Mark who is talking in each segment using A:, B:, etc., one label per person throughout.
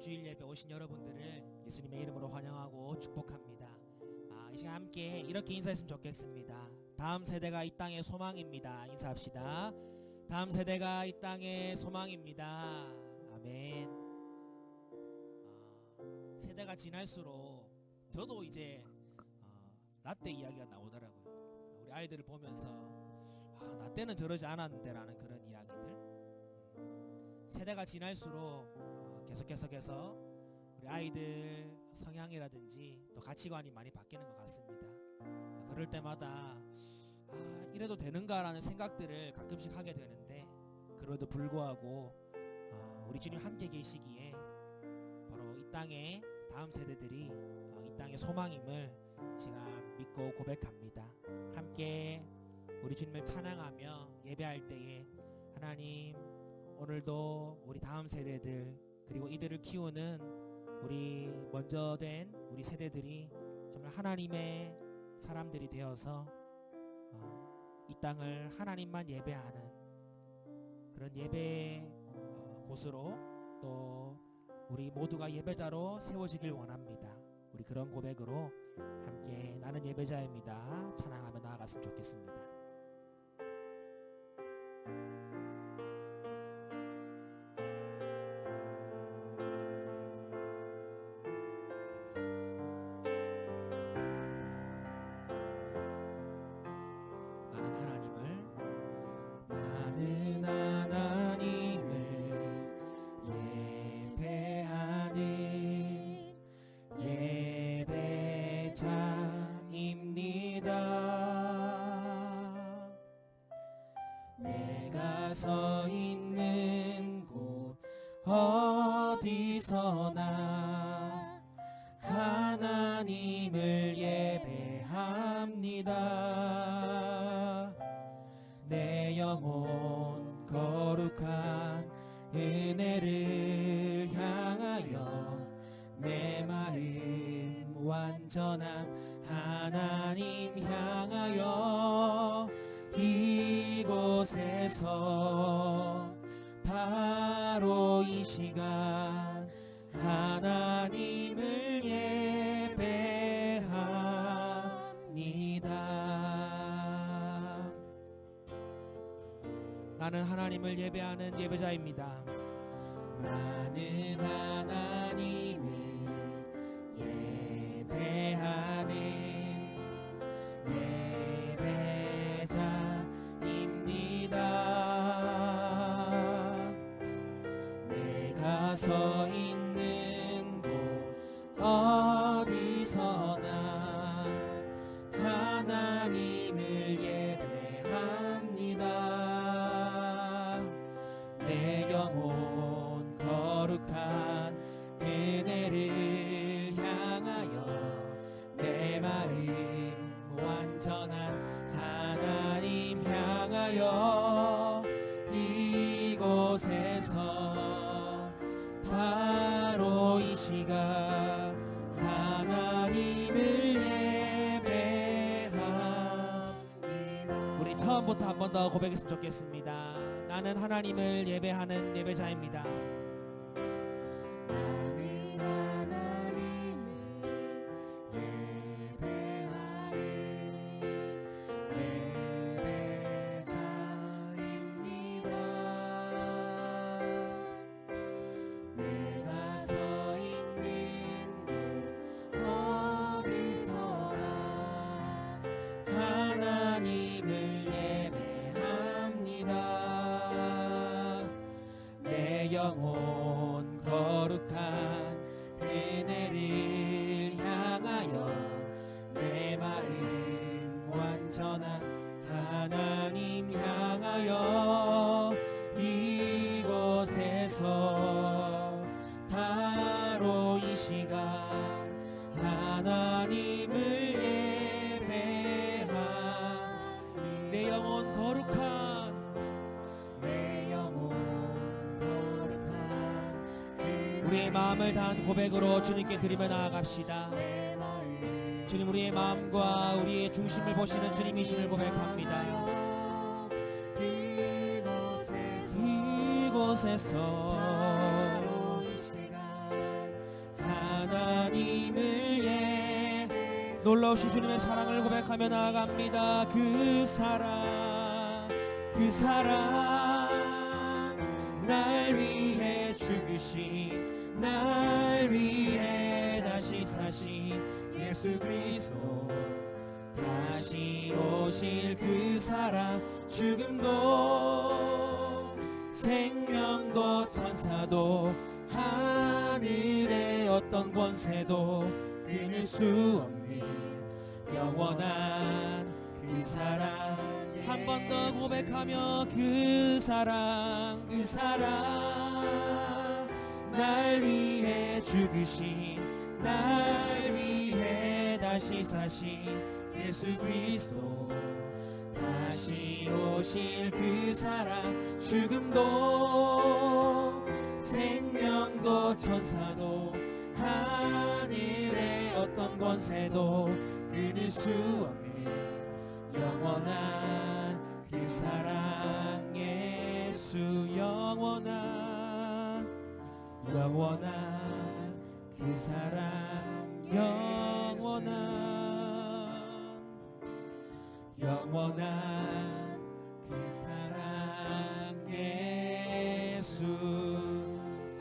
A: 주일 예배 오신 여러분들을 예수님의 이름으로 환영하고 축복합니다. 이 시간 함께 이렇게 인사했으면 좋겠습니다. 다음 세대가 이 땅의 소망입니다. 인사합시다. 다음 세대가 이 땅의 소망입니다. 아멘. 세대가 지날수록 저도 이제 라떼 이야기가 나오더라고요. 우리 아이들을 보면서 나 때는 저러지 않았는데 라는 그런 이야기들. 세대가 지날수록 계속해서 우리 아이들 성향이라든지 또 가치관이 많이 바뀌는 것 같습니다. 그럴 때마다 이래도 되는가라는 생각들을 가끔씩 하게 되는데, 그래도 불구하고 우리 주님 함께 계시기에 바로 이 땅의 다음 세대들이 이 땅의 소망임을 시간 믿고 고백합니다. 함께 우리 주님을 찬양하며 예배할 때에 하나님, 오늘도 우리 다음 세대들 그리고 이들을 키우는 우리 먼저 된 우리 세대들이 정말 하나님의 사람들이 되어서 이 땅을 하나님만 예배하는 그런 예배 곳으로 또 우리 모두가 예배자로 세워지길 원합니다. 우리 그런 고백으로 함께 나는 예배자입니다 찬양하며 나아갔으면 좋겠습니다. 내가 서 있는 곳 어디서나 하나님을 예배합니다. 내 영혼 거룩한 은혜를 향하여 내 마음 완전한 하나님 향하여 이곳에서 바로 이 시간 하나님을 예배합니다. 나는 하나님을 예배하는 예배자입니다. 나는 하나님을 예배하는 내가 서 있는 곳 어디서나 하나님을 예배합니다. 내 영혼 거룩한 은혜를 향하여 내 마음 완전한 하나님 향하여 이곳에서 바로 이 시간 하나님을 예배합니다. 우리 처음부터 한 번 더 고백했으면 좋겠습니다. 나는 하나님을 예배하는 예배자입니다. 영혼 거룩한 은혜를 향하여 내 마음 완전한 하나님 향하여 이곳에서 바로 이 시간 하나님을 예배합니다. 내 영혼 거룩한 우리의 마음을 다한 고백으로 주님께 드리며 나아갑시다. 주님, 우리의 마음과 우리의 중심을 보시는 주님이심을 고백합니다. 이곳에서 주님을 놀라우신 주님의 사랑을 고백하며 나아갑니다. 그 사랑 날 위해 죽으신 날 위해 다시 사신 예수 그리스도 다시 오실 그 사랑 죽음도 생명도 천사도 하늘의 어떤 권세도 끊을 수 없는 영원한 그 사랑 한 번 더 고백하며 그 사랑 날 위해 죽으신 날 위해 다시 사신 예수 그리스도 다시 오실 그 사랑 죽음도 생명도 천사도 하늘의 어떤 권세도 끊을 수 없는 영원한 그 사랑 예수 영원한 그 사랑 영원한 그 사랑 예수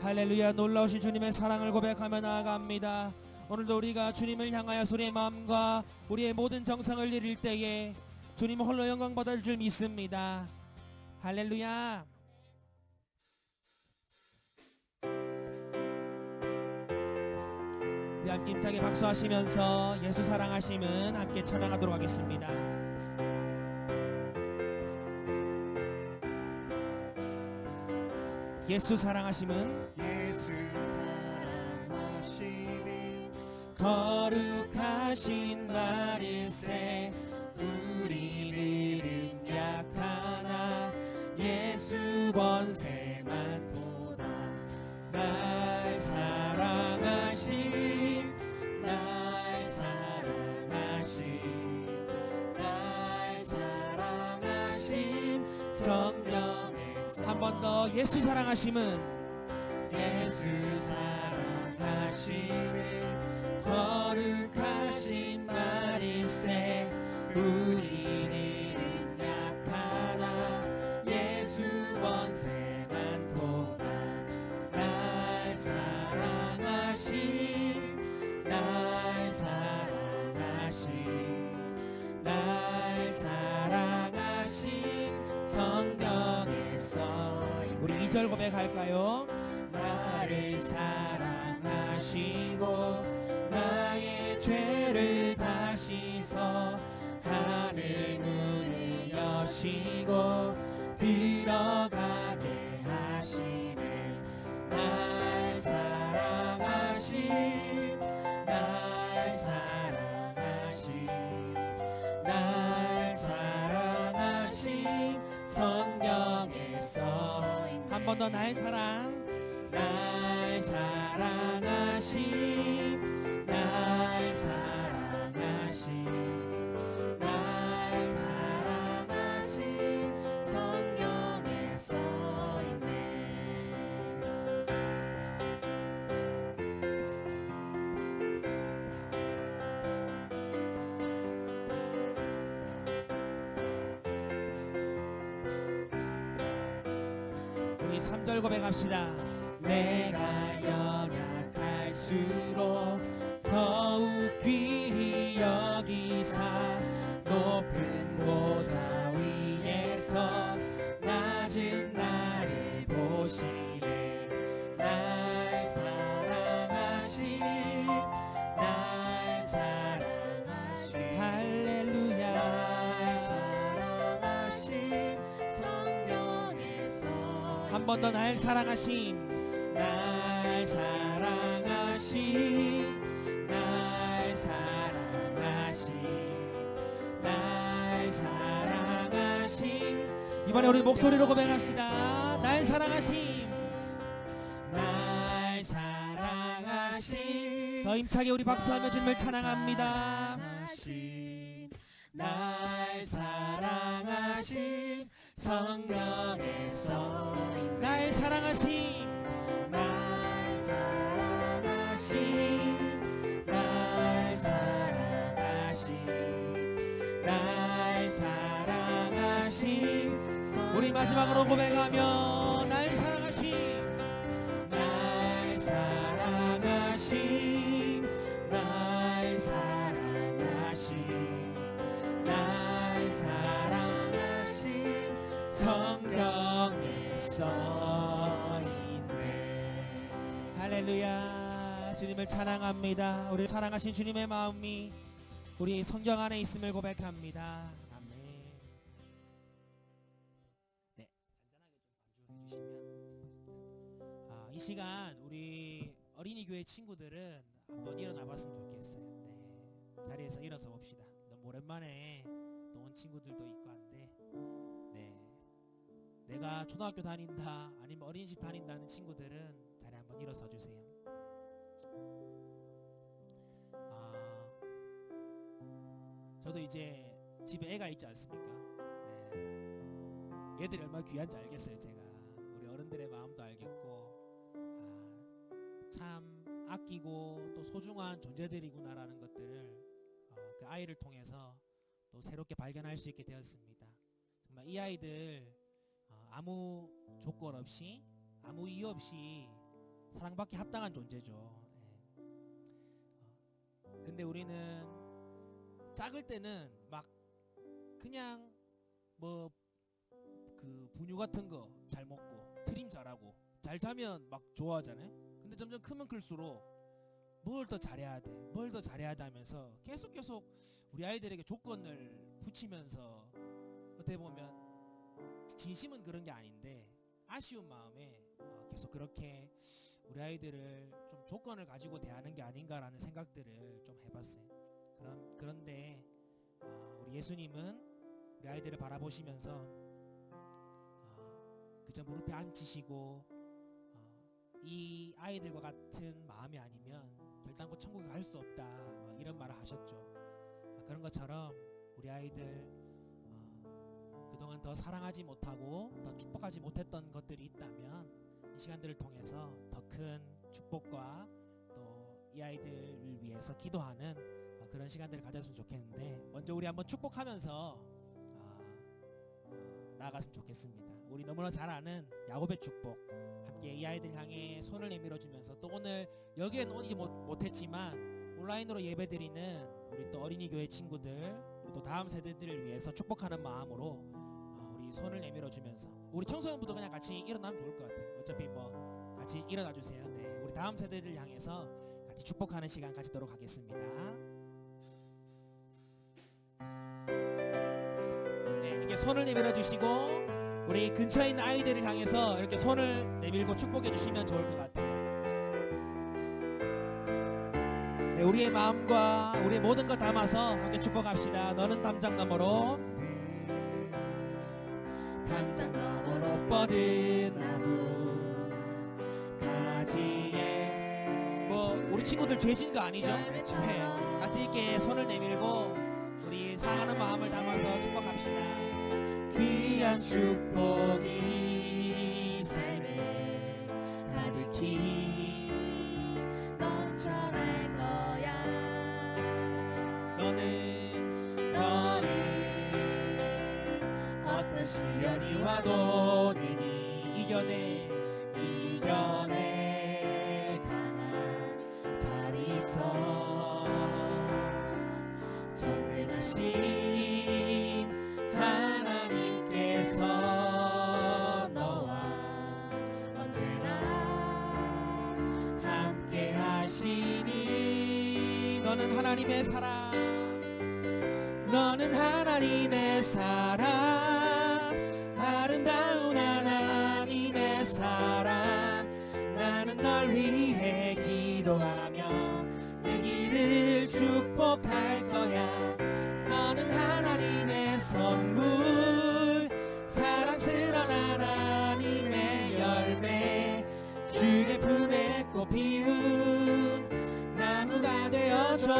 A: 할렐루야. 놀라우신 주님의 사랑을 고백하며 나아갑니다. 오늘도 우리가 주님을 향하여 우리의 마음과 우리의 모든 정성을 드릴 때에 주님 홀로 영광 받을 줄 믿습니다. 할렐루야. 우리 함께 힘차게 박수하시면서 예수 사랑하심은 함께 찬양하도록 하겠습니다. 예수 사랑하심은 거룩하신 말일세 우리들은 약하나 예수 권세만 도다 날 사랑하심 성령의 한 번 더 예수 사랑하심은 거룩하신 말일세 우리는 약하나 예수 권세만 도다 날 사랑하신 성령의 서 우리 2절 고백할까요? 나를 사랑하시고 나의 죄를 다시서 하늘 문을 여시고 들어가게 하시네 날 사랑하신 성령의 서인 한 번 더 날 사랑하신 성령의 서인네 우리 3절 고백합시다. 내가 연약할수록 더욱 귀히 여기사 높은 보좌 위에서 낮은 나를 보시네 날 사랑하신 할렐루야 날 사랑하신 성령의 한 번 더 날 사랑하신 이번에 우리 목소리로 고백합시다. 날 사랑하심 더 힘차게 우리 박수하며 주님을 찬양합니다. 날 사랑하심 성령의 서인 날 사랑하심 날 사랑하신 우리 마지막으로 고백하며 날 사랑하신 날 사랑하신 날 사랑하신 날 사랑하신 성경에 써있네. 할렐루야. 주님을 찬양합니다. 우리 사랑하신 주님의 마음이 우리 성경 안에 있음을 고백합니다. 아멘. 네, 잔잔하게 좀 반주해 주시면. 이 시간 우리 어린이 교회 친구들은 한번 일어나 봤으면 좋겠어요. 네, 자리에서 일어서 봅시다. 너무 오랜만에 또 온 친구들도 있고 한데, 네, 내가 초등학교 다닌다 아니면 어린이집 다닌다는 친구들은 자리에 한번 일어서 주세요. 저도 이제 집에 애가 있지 않습니까? 네. 얘들이 얼마나 귀한지 알겠어요. 제가 우리 어른들의 마음도 알겠고, 참 아끼고 또 소중한 존재들이구나라는 것들을 그 아이를 통해서 또 새롭게 발견할 수 있게 되었습니다. 정말 이 아이들 아무 조건 없이 아무 이유 없이 사랑받기 합당한 존재죠. 네. 근데 우리는 작을 때는 막 그냥 뭐 그 분유 같은 거 잘 먹고 트림 잘하고 잘 자면 막 좋아하잖아요. 근데 점점 크면 클수록 뭘 더 잘해야 돼, 뭘 더 잘해야 돼 하면서 계속 우리 아이들에게 조건을 붙이면서 어떻게 보면 진심은 그런 게 아닌데 아쉬운 마음에 계속 그렇게 우리 아이들을 좀 조건을 가지고 대하는 게 아닌가라는 생각들을 좀 해봤어요. 그런데 우리 예수님은 우리 아이들을 바라보시면서 그저 무릎에 앉히시고 이 아이들과 같은 마음이 아니면 결단코 천국에 갈 수 없다 이런 말을 하셨죠. 그런 것처럼 우리 아이들 그동안 더 사랑하지 못하고 더 축복하지 못했던 것들이 있다면 이 시간들을 통해서 더 큰 축복과 또 이 아이들을 위해서 기도하는 그런 시간들을 가졌으면 좋겠는데, 먼저 우리 한번 축복하면서 나아갔으면 좋겠습니다. 우리 너무나 잘 아는 야곱의 축복, 함께 이 아이들 향해 손을 내밀어 주면서, 또 오늘 여기에는 오지 못했지만 온라인으로 예배드리는 우리 또 어린이 교회 친구들, 또 다음 세대들을 위해서 축복하는 마음으로 우리 손을 내밀어 주면서, 우리 청소년부터 그냥 같이 일어나면 좋을 것 같아요. 어차피 뭐 같이 일어나 주세요. 네, 우리 다음 세대들을 향해서 같이 축복하는 시간 가지도록 하겠습니다. 네, 이렇게 손을 내밀어 주시고 우리 근처에 있는 아이들을 향해서 이렇게 손을 내밀고 축복해 주시면 좋을 것 같아요. 네, 우리의 마음과 우리의 모든 걸 담아서 함께 축복합시다. 너는 담장 너머로, 담장 너머로 뻗은 나무 가지에, 뭐 우리 친구들 죄진 거 아니죠? 네, 같이 이렇게 손을 내밀고 우리 사랑하는 마음을 담아서 축복합시다. 귀한 축복이 삶에 가득히 넘쳐날 거야. 너는 어떤 시련이 와도 능히 이겨낼 강한 발이 있어. 전능하신 하나님께서 너와 언제나 함께 하시니, 너는 하나님의 사랑, 너는 하나님의 사랑, 아름다운 하나님의 사랑. 나는 널 위해 기도하며 내 길을 축복할 거야. 너는 하나님의 선물, 사랑스러운 하나님의 열매, 주의 품에 꽃 피운 나무가 되어줘.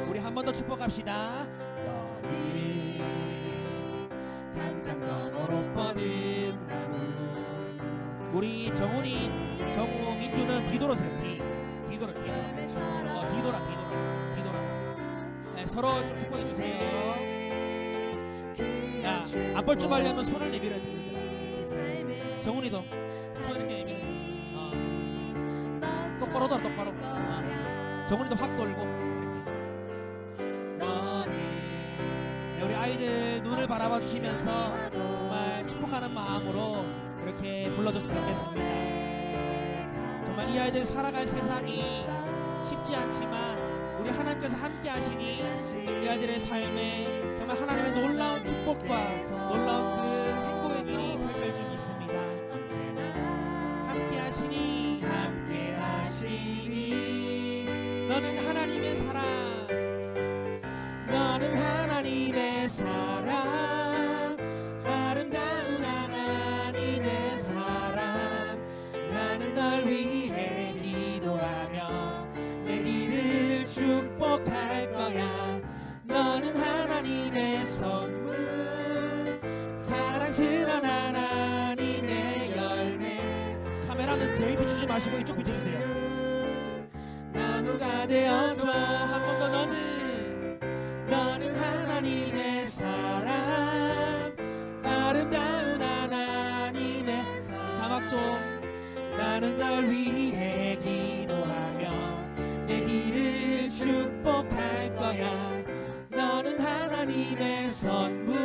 A: 우리 한 번 더 축복합시다. 너는 담장 너머로 뻗은 나무. 우리 정훈이, 정우, 민주는 뒤돌아서요. 뒤돌아. 서로 좀 축복해 주세요. 야, 안 뻘쭘하려면 손을 내밀어야 됩니다. 정훈이도 손 이렇게 내밀어. 똑바로 돌아, 똑바로. 정훈이도 확 돌고 이렇게. 네, 우리 아이들 눈을 바라봐 주시면서 정말 축복하는 마음으로 이렇게 불러줬으면 좋겠습니다. 정말 이 아이들 살아갈 세상이 쉽지 않지만 우리 하나님께서 함께 하시니 이 아이들의 삶에 정말 하나님의 놀라운 축복과 놀라운 그 행복의 길이 펼쳐질 줄 믿습니다. 함께 하시니 너는 하나님의 사랑, 너는 하나님의 사랑, 아름다운 하나님의 사랑. 나는 널 위해 기도하며 내 길을 축복할 거야. 너는 하나님의 선물, 사랑스러운 하나님의 열매. 카메라는 저희 비추지 마시고 이쪽 비춰주세요. 나무가 되어줘. 한 번 더. 너는 하나님의 사랑, 아름다운 하나님의 자막 좀. 나는 널 위해 기도하며 내 길을 축복할 거야. 너는 하나님의 선물,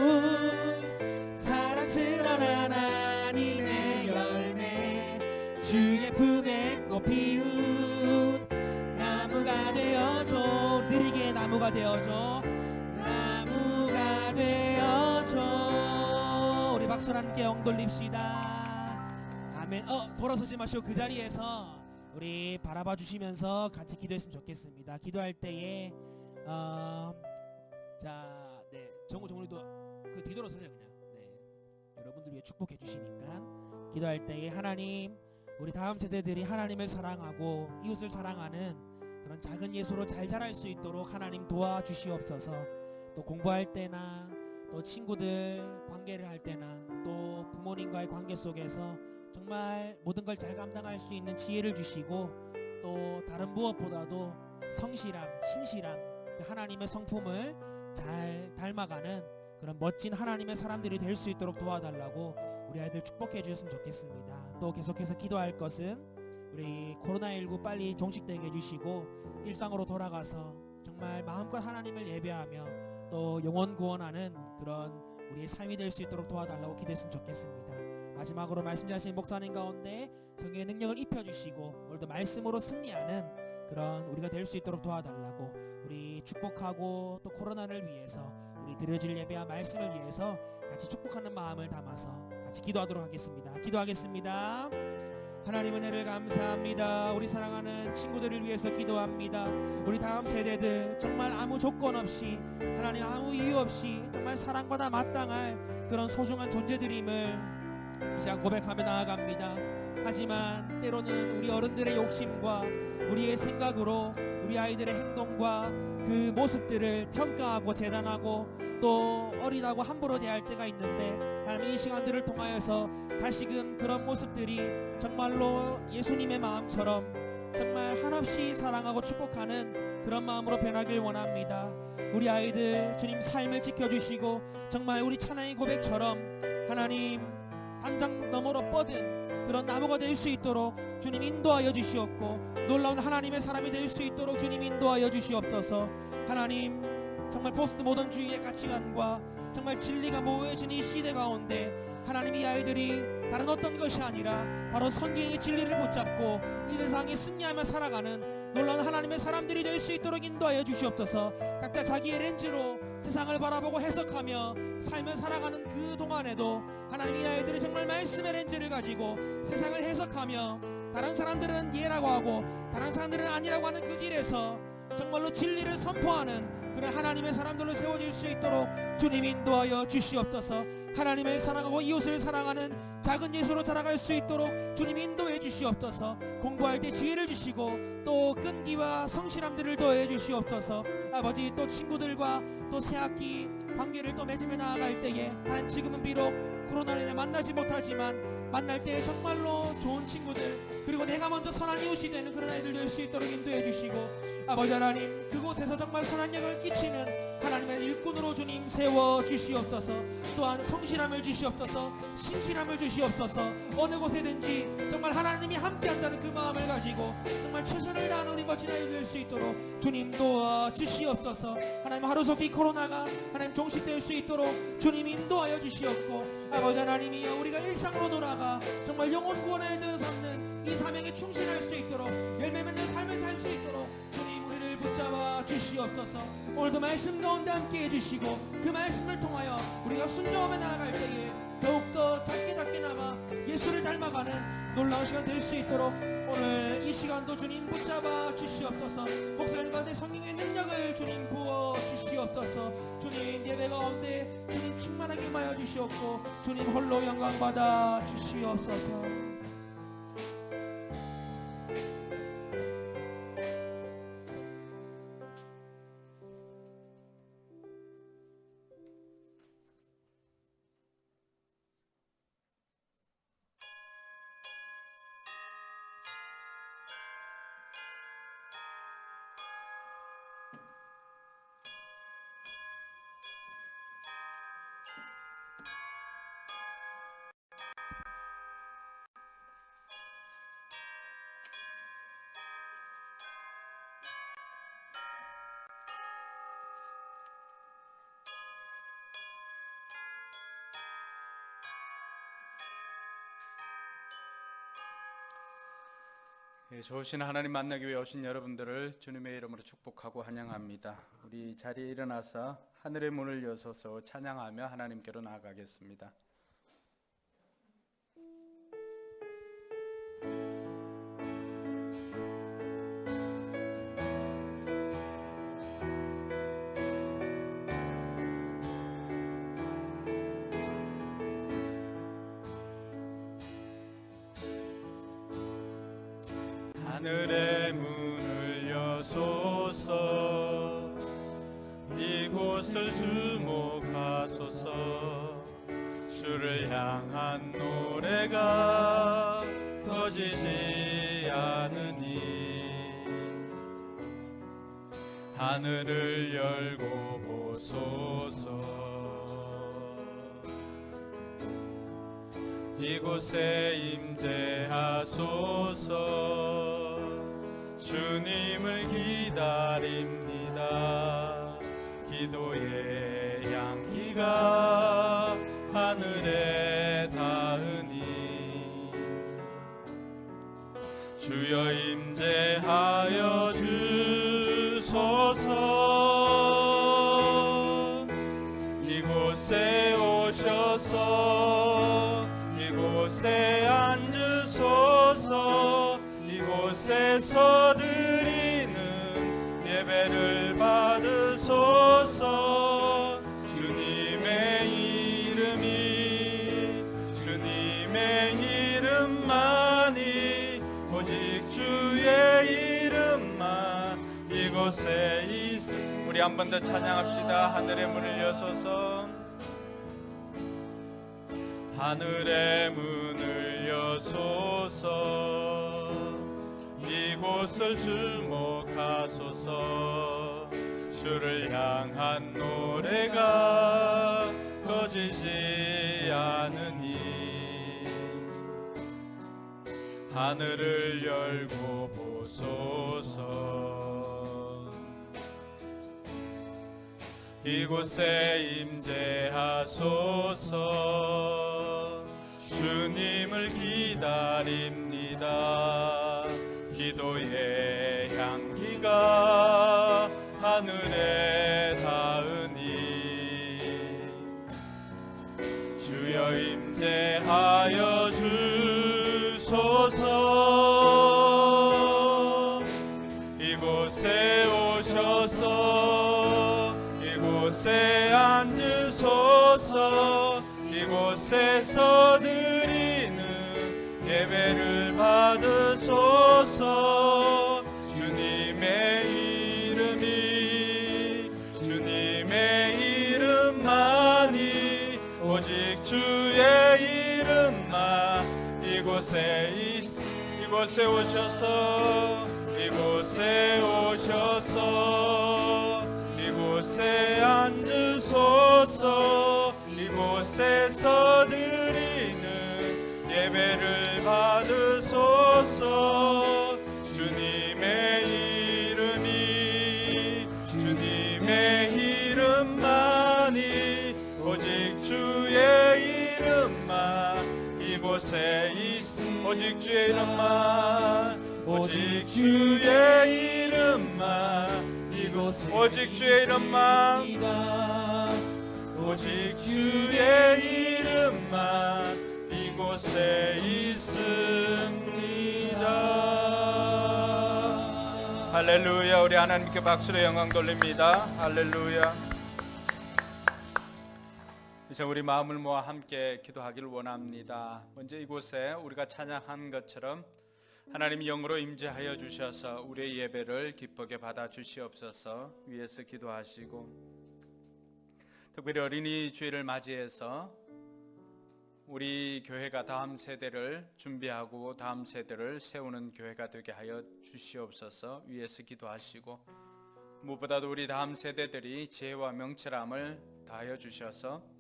A: 사랑스러운 하나님의 열매. 주의 품에 꽃 피운 나무가 되어줘. 느리게 나무가 되어줘. 나무가 되어줘. 우리 박수로 함께 엉돌립시다. 아멘. 돌아서지 마시고 그 자리에서 우리 바라봐 주시면서 같이 기도했으면 좋겠습니다. 기도할 때에 네, 정우도 그 뒤돌아서세요. 그냥 여러분들 위해 축복해 주시니까. 기도할 때에 하나님, 우리 다음 세대들이 하나님을 사랑하고 이웃을 사랑하는 그런 작은 예수로 잘 자랄 수 있도록 하나님 도와주시옵소서. 또 공부할 때나 또 친구들 관계를 할 때나 또 부모님과의 관계 속에서 정말 모든 걸 잘 감당할 수 있는 지혜를 주시고, 또 다른 무엇보다도 성실함, 신실함, 그 하나님의 성품을 잘 닮아가는 그런 멋진 하나님의 사람들이 될 수 있도록 도와달라고 우리 아이들 축복해 주셨으면 좋겠습니다. 또 계속해서 기도할 것은 우리 코로나19 빨리 종식되게 해주시고 일상으로 돌아가서 정말 마음껏 하나님을 예배하며 또 영원 구원하는 그런 우리의 삶이 될 수 있도록 도와달라고 기도했으면 좋겠습니다. 마지막으로 말씀 주신 목사님 가운데 성령의 능력을 입혀주시고 오늘도 말씀으로 승리하는 그런 우리가 될 수 있도록 도와달라고 우리 축복하고, 또 코로나를 위해서 우리 드려질 예배와 말씀을 위해서 같이 축복하는 마음을 담아서 같이 기도하도록 하겠습니다. 기도하겠습니다. 하나님 은혜를 감사합니다. 우리 사랑하는 친구들을 위해서 기도합니다. 우리 다음 세대들 정말 아무 조건 없이, 하나님 아무 이유 없이 정말 사랑받아 마땅할 그런 소중한 존재들임을 이 시간 고백하며 나아갑니다. 하지만 때로는 우리 어른들의 욕심과 우리의 생각으로 우리 아이들의 행동과 그 모습들을 평가하고 재단하고 또 어리다고 함부로 대할 때가 있는데, 하나님 이 시간들을 통하여서 다시금 그런 모습들이 정말로 예수님의 마음처럼 정말 한없이 사랑하고 축복하는 그런 마음으로 변하길 원합니다. 우리 아이들 주님 삶을 지켜주시고 정말 우리 찬양의 고백처럼 하나님 당장 너머로 뻗은 그런 나무가 될 수 있도록 주님 인도하여 주시옵고, 놀라운 하나님의 사람이 될 수 있도록 주님 인도하여 주시옵소서. 하나님 정말 포스트 모던주의의 가치관과 정말 진리가 모호해진 이 시대 가운데 하나님 이 아이들이 다른 어떤 것이 아니라 바로 성경의 진리를 붙잡고 이 세상에 승리하며 살아가는 놀라운 하나님의 사람들이 될 수 있도록 인도하여 주시옵소서. 각자 자기의 렌즈로 세상을 바라보고 해석하며 삶을 살아가는 그 동안에도 하나님 이 아이들이 정말 말씀의 렌즈를 가지고 세상을 해석하며 다른 사람들은 예라고 하고 다른 사람들은 아니라고 하는 그 길에서 정말로 진리를 선포하는 그런 하나님의 사람들로 세워질 수 있도록 주님 인도하여 주시옵소서. 하나님을 사랑하고 이웃을 사랑하는 작은 예수로 자라갈 수 있도록 주님 인도해 주시옵소서. 공부할 때 지혜를 주시고 또 끈기와 성실함들을 더해 주시옵소서. 아버지, 또 친구들과 또 새학기 관계를 또 맺으며 나아갈 때에 하나님 지금은 비록 코로나로 인해 만나지 못하지만 만날 때 정말로 좋은 친구들, 그리고 내가 먼저 선한 이웃이 되는 그런 아이들 될 수 있도록 인도해 주시고, 아버지 하나님, 그곳에서 정말 선한 역을 끼치는 하나님의 일꾼으로 주님 세워 주시옵소서. 또한 성실함을 주시옵소서, 신실함을 주시옵소서. 어느 곳에든지 정말 하나님이 함께한다는 그 마음을 가지고 정말 최선을 다하는 우리 멋진 아이들 될 수 있도록 주님 도와 주시옵소서. 하나님, 하루속히 코로나가 하나님 종식될 수 있도록 주님 인도하여 주시옵고, 아버지 하나님이여, 우리가 일상으로 돌아가 정말 영혼 구원에 들어서는 이 사명에 충실할 수 있도록, 열매 맺는 삶을 살 수 있도록 주님 우리를 붙잡아 주시옵소서. 오늘도 말씀 가운데 함께 해주시고, 그 말씀을 통하여 우리가 순종하며 나아갈 때에 더욱더 작게나마 예수를 닮아가는 놀라운 시간 될 수 있도록 오늘 이 시간도 주님 붙잡아 주시옵소서. 목사님 가운데 성령의 능력을 주님 부어 주시옵소서. 주님 예배 가운데 주님 충만하게 임하여 주시옵고, 주님 홀로 영광 받아 주시옵소서.
B: 좋으신 하나님 만나기 위해 오신 여러분들을 주님의 이름으로 축복하고 환영합니다. 우리 자리에 일어나서 하늘의 문을 여서서 찬양하며 하나님께로 나아가겠습니다. 하늘의 문을 여소서, 이곳을 주목하소서. 주를 향한 노래가 꺼지지 않으니 하늘을 열고 보소서. 이곳에 임재하소서. 주님을 기다립니다. 기도의 향기가 하늘에 닿으니 주여 임재하여 주소서. 이곳에 오셔서 이곳에 앉으소서. 이곳에서 드리는 예배를 받으소서. 주님의 이름만이, 오직 주의 이름만 이곳에 있음. 우리 한 번 더 찬양합시다. 하늘의 문을 여소서. 하늘의 문을 여소서. 이곳을 주목하소서. 주를 향한 노래가 꺼지지 않으니 하늘을 열고 보소서. 이곳에 임재하소서. 주님을 기다립니다. 기도의 향기가 하늘에 닿으니 주여 임재하여 주소서. 이곳에 오셔서 이곳에 앉으소서. 이곳에서 드리는 예배를 받으소서. 주님의 이름만이, 오직 주의 이름만 이곳에 오셔서 이곳에 앉으소서. 이곳에서 드리는 예배를 받으소서. 주님의 이름만이 오직 주의 이름만 이곳에 오직 주의 이름만 오직 주의 이름만 이곳에 오직 주의 이름만 오직 주의 이름만 이곳에 있습니다. 할렐루야. 우리 하나님께 박수로 영광 돌립니다. 할렐루야. 이제 우리 마음을 모아 함께 기도하기를 원합니다. 먼저 이곳에 우리가 찬양한 것처럼 하나님이 영으로 임재하여 주셔서 우리의 예배를 기쁘게 받아 주시옵소서. 위에서 기도하시고, 특별히 어린이 주일을 맞이해서 우리 교회가 다음 세대를 준비하고 다음 세대를 세우는 교회가 되게 하여 주시옵소서. 위에서 기도하시고, 무엇보다도 우리 다음 세대들이 지혜와 명철함을 다하여 주셔서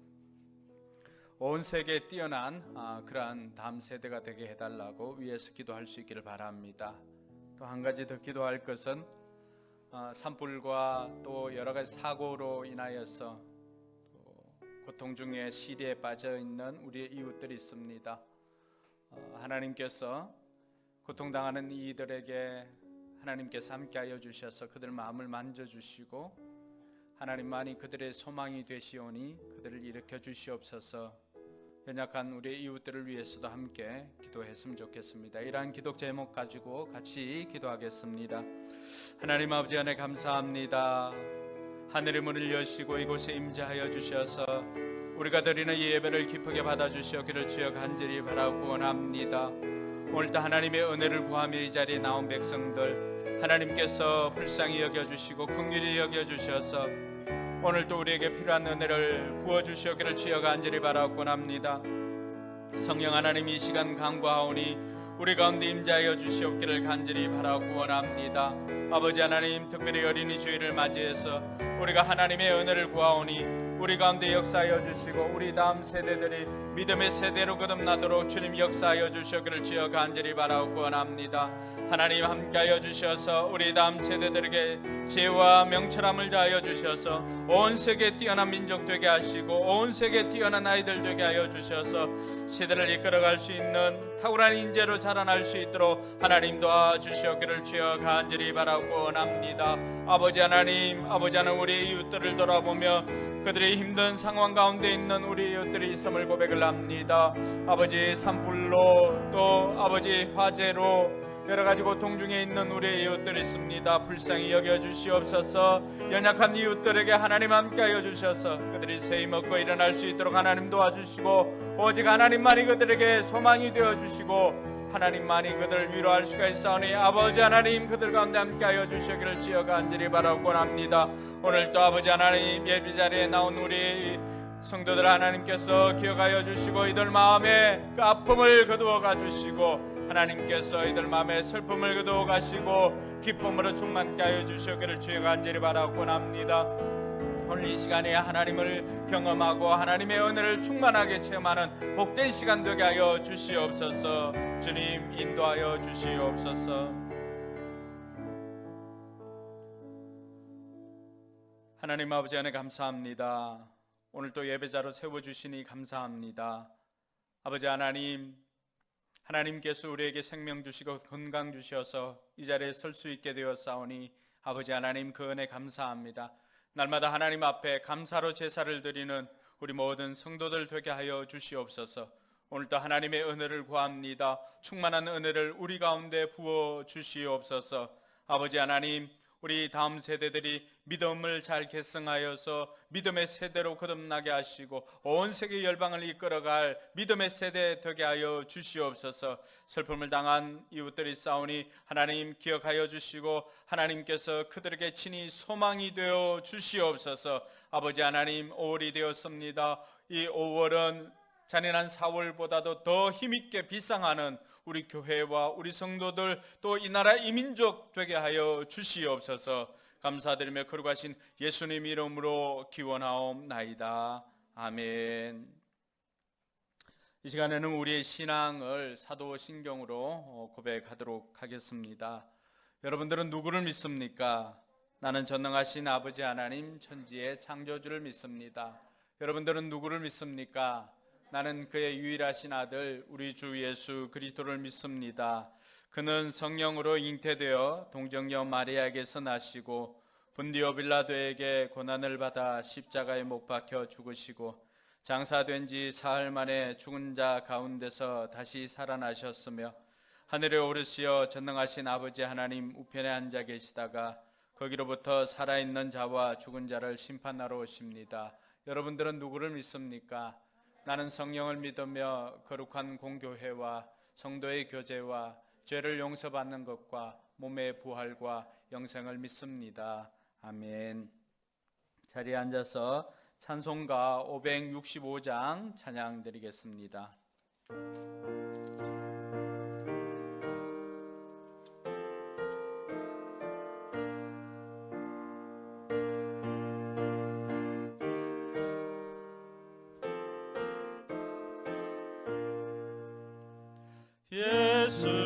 B: 온 세계에 뛰어난 그러한 다음 세대가 되게 해달라고 위에서 기도할 수 있기를 바랍니다. 또 한 가지 더 기도할 것은 산불과 또 여러 가지 사고로 인하여서 고통 중에 시리에 빠져 있는 우리의 이웃들이 있습니다. 하나님께서 고통당하는 이들에게 하나님께서 함께하여 주셔서 그들 마음을 만져주시고 하나님만이 그들의 소망이 되시오니 그들을 일으켜 주시옵소서. 연약한 우리의 이웃들을 위해서도 함께 기도했으면 좋겠습니다. 이러한 기도 제목 가지고 같이 기도하겠습니다. 하나님 아버지 안에 감사합니다. 하늘의 문을 여시고 이곳에 임재하여 주셔서 우리가 드리는 이 예배를 기쁘게 받아주시옵기를 주여 간절히 바라고 원합니다. 오늘도 하나님의 은혜를 구하며 이 자리에 나온 백성들 하나님께서 불쌍히 여겨주시고 긍휼히 여겨주셔서 오늘도 우리에게 필요한 은혜를 부어주시옵기를 주여 간절히 바라고 원합니다. 성령 하나님 이 시간 간구하오니 우리 가운데 임재하여 주시옵기를 간절히 바라고 원합니다. 아버지 하나님, 특별히 어린이 주일을 맞이해서 우리가 하나님의 은혜를 구하오니 우리 가운데 역사하여 주시고 우리 다음 세대들이 믿음의 세대로 거듭나도록 주님 역사하여 주시기를 주여 간절히 바라고 원합니다. 하나님 함께하여 주셔서 우리 다음 세대들에게 지혜와 명철함을 다하여 주셔서 온 세계에 뛰어난 민족 되게 하시고 온 세계에 뛰어난 아이들 되게 하여 주셔서 시대를 이끌어갈 수 있는 탁월한 인재로 자라날 수 있도록 하나님 도와주시기를 주여 간절히 바라고 원합니다. 아버지 하나님, 아버지 하나님, 우리 이웃들을 돌아보며 그들의 힘든 상황 가운데 있는 우리 이웃들이 있음을 고백을 합니다. 아버지 산불로 또 아버지 화재로 여러가지 고통 중에 있는 우리 이웃들이 있습니다. 불쌍히 여겨주시옵소서. 연약한 이웃들에게 하나님 함께하여 주셔서 그들이 세이 먹고 일어날 수 있도록 하나님 도와주시고 오직 하나님만이 그들에게 소망이 되어주시고 하나님만이 그들을 위로할 수가 있사오니 아버지 하나님 그들 가운데 함께하여 주시기를 주여 간절히 바라고 합니다. 오늘도 아버지 하나님 예배 자리에 나온 우리 성도들 하나님께서 기억하여 주시고 이들 마음에 그 아픔을 거두어 가주시고 하나님께서 이들 마음에 슬픔을 거두어 가시고 기쁨으로 충만케 하여 주시기를 주여 간절히 바라고 합니다. 오늘 이 시간에 하나님을 경험하고 하나님의 은혜를 충만하게 체험하는 복된 시간 되게 하여 주시옵소서. 주님 인도하여 주시옵소서. 하나님 아버지 안에 감사합니다. 오늘 또 예배자로 세워주시니 감사합니다. 아버지 하나님, 하나님께서 우리에게 생명 주시고 건강 주셔서 이 자리에 설 수 있게 되었사오니 아버지 하나님 그 은혜 감사합니다. 날마다 하나님 앞에 감사로 제사를 드리는 우리 모든 성도들 되게 하여 주시옵소서. 오늘도 하나님의 은혜를 구합니다. 충만한 은혜를 우리 가운데 부어 주시옵소서. 아버지 하나님, 우리 다음 세대들이 믿음을 잘 계승하여서 믿음의 세대로 거듭나게 하시고 온 세계 열방을 이끌어갈 믿음의 세대 되게 하여 주시옵소서. 슬픔을 당한 이웃들이 싸우니 하나님 기억하여 주시고 하나님께서 그들에게 친히 소망이 되어 주시옵소서. 아버지 하나님, 5월이 되었습니다. 이 5월은 잔인한 사월보다도 더 힘있게 비상하는 우리 교회와 우리 성도들 또 이 나라 이민족 되게 하여 주시옵소서. 감사드리며 거룩하신 예수님 이름으로 기원하옵나이다. 아멘. 이 시간에는 우리의 신앙을 사도신경으로 고백하도록 하겠습니다. 여러분들은 누구를 믿습니까? 나는 전능하신 아버지 하나님 천지의 창조주를 믿습니다. 여러분들은 누구를 믿습니까? 나는 그의 유일하신 아들 우리 주 예수 그리스도를 믿습니다. 그는 성령으로 잉태되어 동정녀 마리아에게서 나시고 본디오 빌라도에게 고난을 받아 십자가에 못 박혀 죽으시고 장사된 지 사흘 만에 죽은 자 가운데서 다시 살아나셨으며 하늘에 오르시어 전능하신 아버지 하나님 우편에 앉아 계시다가 거기로부터 살아있는 자와 죽은 자를 심판하러 오십니다. 여러분들은 누구를 믿습니까? 나는 성령을 믿으며 거룩한 공교회와 성도의 교제와 죄를 용서받는 것과 몸의 부활과 영생을 믿습니다. 아멘. 자리에 앉아서 찬송가 565장 찬양 드리겠습니다.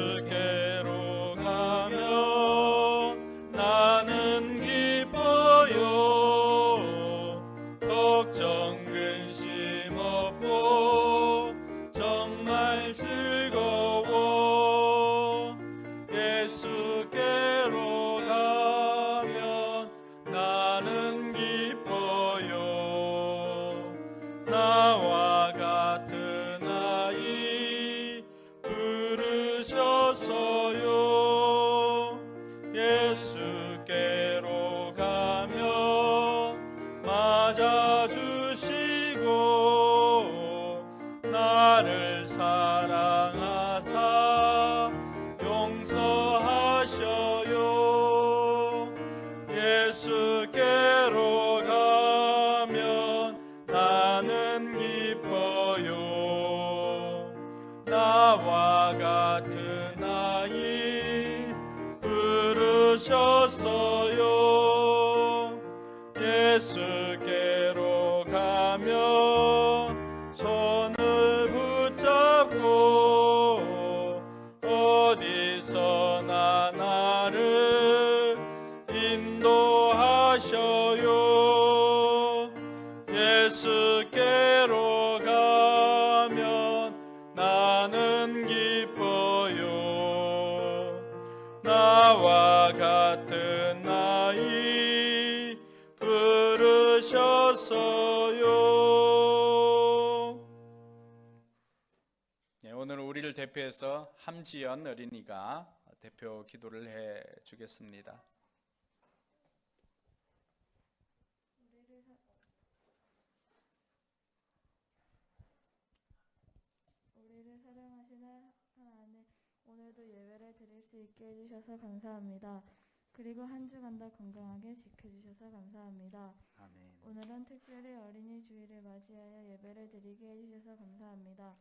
B: 예수께로 가면 나는 기뻐요. 걱정 근심 없고 정말 즐거워. 예수께로 가면 나는 기뻐요. 나와 같은 아이 부르셨어요. 예수께로 가면 맞아주시고 나를 사랑하사 용서하셔요. 예수께로 가면 나는 기뻐요. 나와 같은 아이 부르셨어요. 예수께로 가면 손을 붙잡고 어디서나 나를 인도하셔요. 예수께로 가면 나는 기뻐요. 나와 같은 아이 부르셨어요. 네, 오늘 우리를 대표해서 함지연 어린이가 대표 기도를 해 주겠습니다.
C: 우리를 사랑하시는 하나님, 오늘도 예배를 드릴 수 있게 해주셔서 감사합니다. 그리고 한 주간 더 건강하게 지켜주셔서 감사합니다.
B: 아멘.
C: 오늘은 특별히 어린이 주일을 맞이하여 예배를 드리게 해주셔서 감사합니다.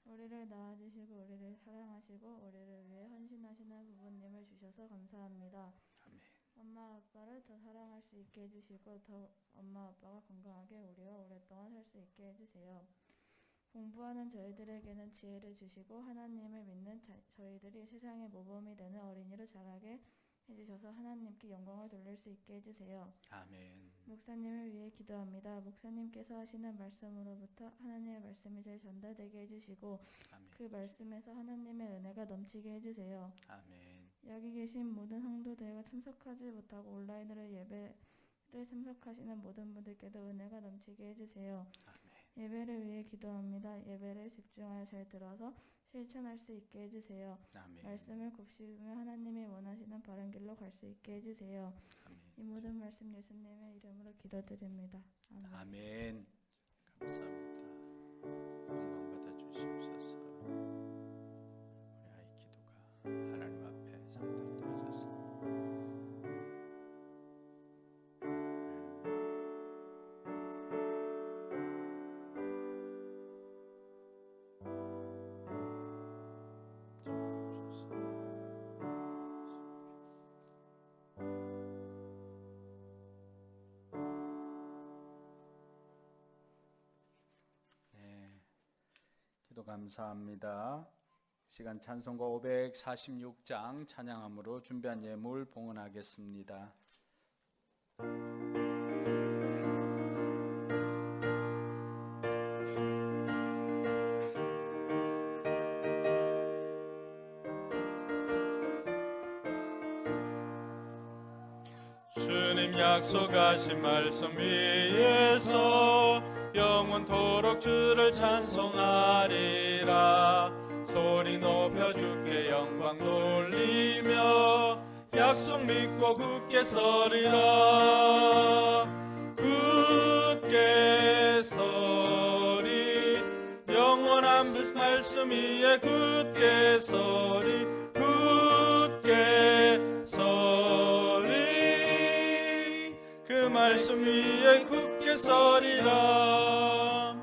C: 우리를 낳아주시고 우리를 사랑하시고 우리를 위해 헌신하시는 부모님을 주셔서 감사합니다.
B: 아멘.
C: 엄마 아빠를 더 사랑할 수 있게 해주시고 더 엄마 아빠가 건강하게 우리와 오랫동안 살 수 있게 해주세요. 공부하는 저희들에게는 지혜를 주시고 하나님을 믿는 저희들이 세상의 모범이 되는 어린이로 자라게 해주셔서 하나님께 영광을 돌릴 수 있게 해주세요.
B: 아멘.
C: 목사님을 위해 기도합니다. 목사님께서 하시는 말씀으로부터 하나님의 말씀이 잘 전달되게 해주시고
B: 아멘.
C: 그 말씀에서 하나님의 은혜가 넘치게 해주세요.
B: 아멘.
C: 여기 계신 모든 성도들과 참석하지 못하고 온라인으로 예배를 참석하시는 모든 분들께도 은혜가 넘치게 해주세요.
B: 아멘.
C: 예배를 위해 기도합니다. 예배를 집중하여 잘 들어서 실천할 수 있게 해주세요.
B: 아멘.
C: 말씀을 곱씹으며 하나님이 원하시는 바른 길로 갈 수 있게 해주세요.
B: 아멘.
C: 이 모든 말씀 예수님의 이름으로 기도드립니다. 아멘.
B: 아멘. 감사합니다. 영광 받아 주시옵소서. 우리 아이 기도가 하나님 앞에 상달되어졌습니다. 기도 감사합니다. 시간 찬송가 546장 찬양함으로 준비한 예물 봉헌하겠습니다. 주님 약속하신 말씀 위에서 영원토록 주를 찬송하리라. 소리 높여 주께 영광 돌리며 약속 믿고 굳게 서리라. 굳게 서리 영원한 말씀 위에 굳게 서리. 굳게 서리 그 말씀 위에 굳게 서리라.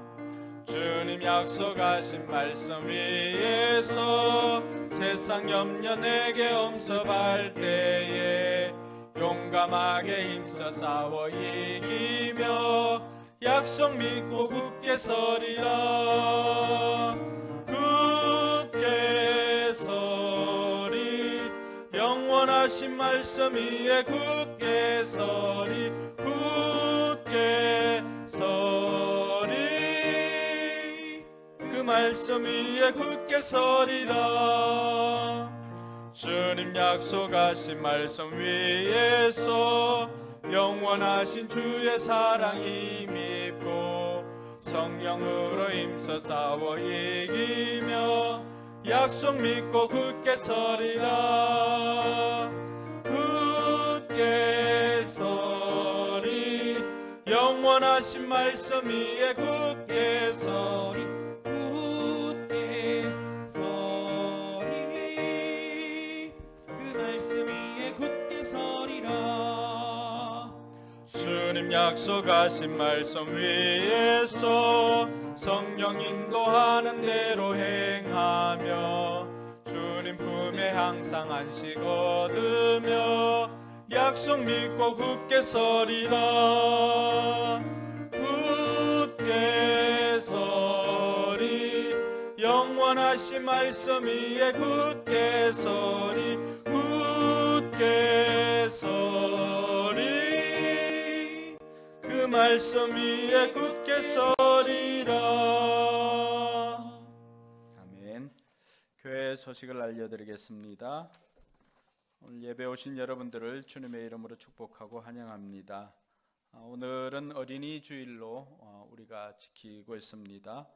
B: 주님 약속하신 말씀 위에서 세상 염려 내게 엄습할 때에 용감하게 힘써 싸워 이기며 약속 믿고 굳게 서리라. 굳게 서리 영원하신 말씀 위에 굳게 서리. 굳게 서리 그 말씀 위에 굳게 서리라. 주님 약속하신 말씀 위에서 영원하신 주의 사랑 힘입고 성령으로 힘써 싸워 이기며 약속 믿고 굳게 서리라. 굳게 서리 영원하신 말씀 위에 굳게 서리. 굳게 서리 그 말씀 위에 굳게 서리라. 주님 약속하신 말씀 위에서 성령 인도하는 대로 행하며 주님 품에 항상 안식 얻으며 약속 믿고 굳게 서리라. 굳게 서리 영원하신 말씀 위에 굳게 서리. 굳게 서리 그 말씀 위에 굳게 서리라. 아멘. 교회 소식을 알려드리겠습니다. 오늘 예배 오신 여러분들을 주님의 이름으로 축복하고 환영합니다. 오늘은 어린이 주일로 우리가 지키고 있습니다.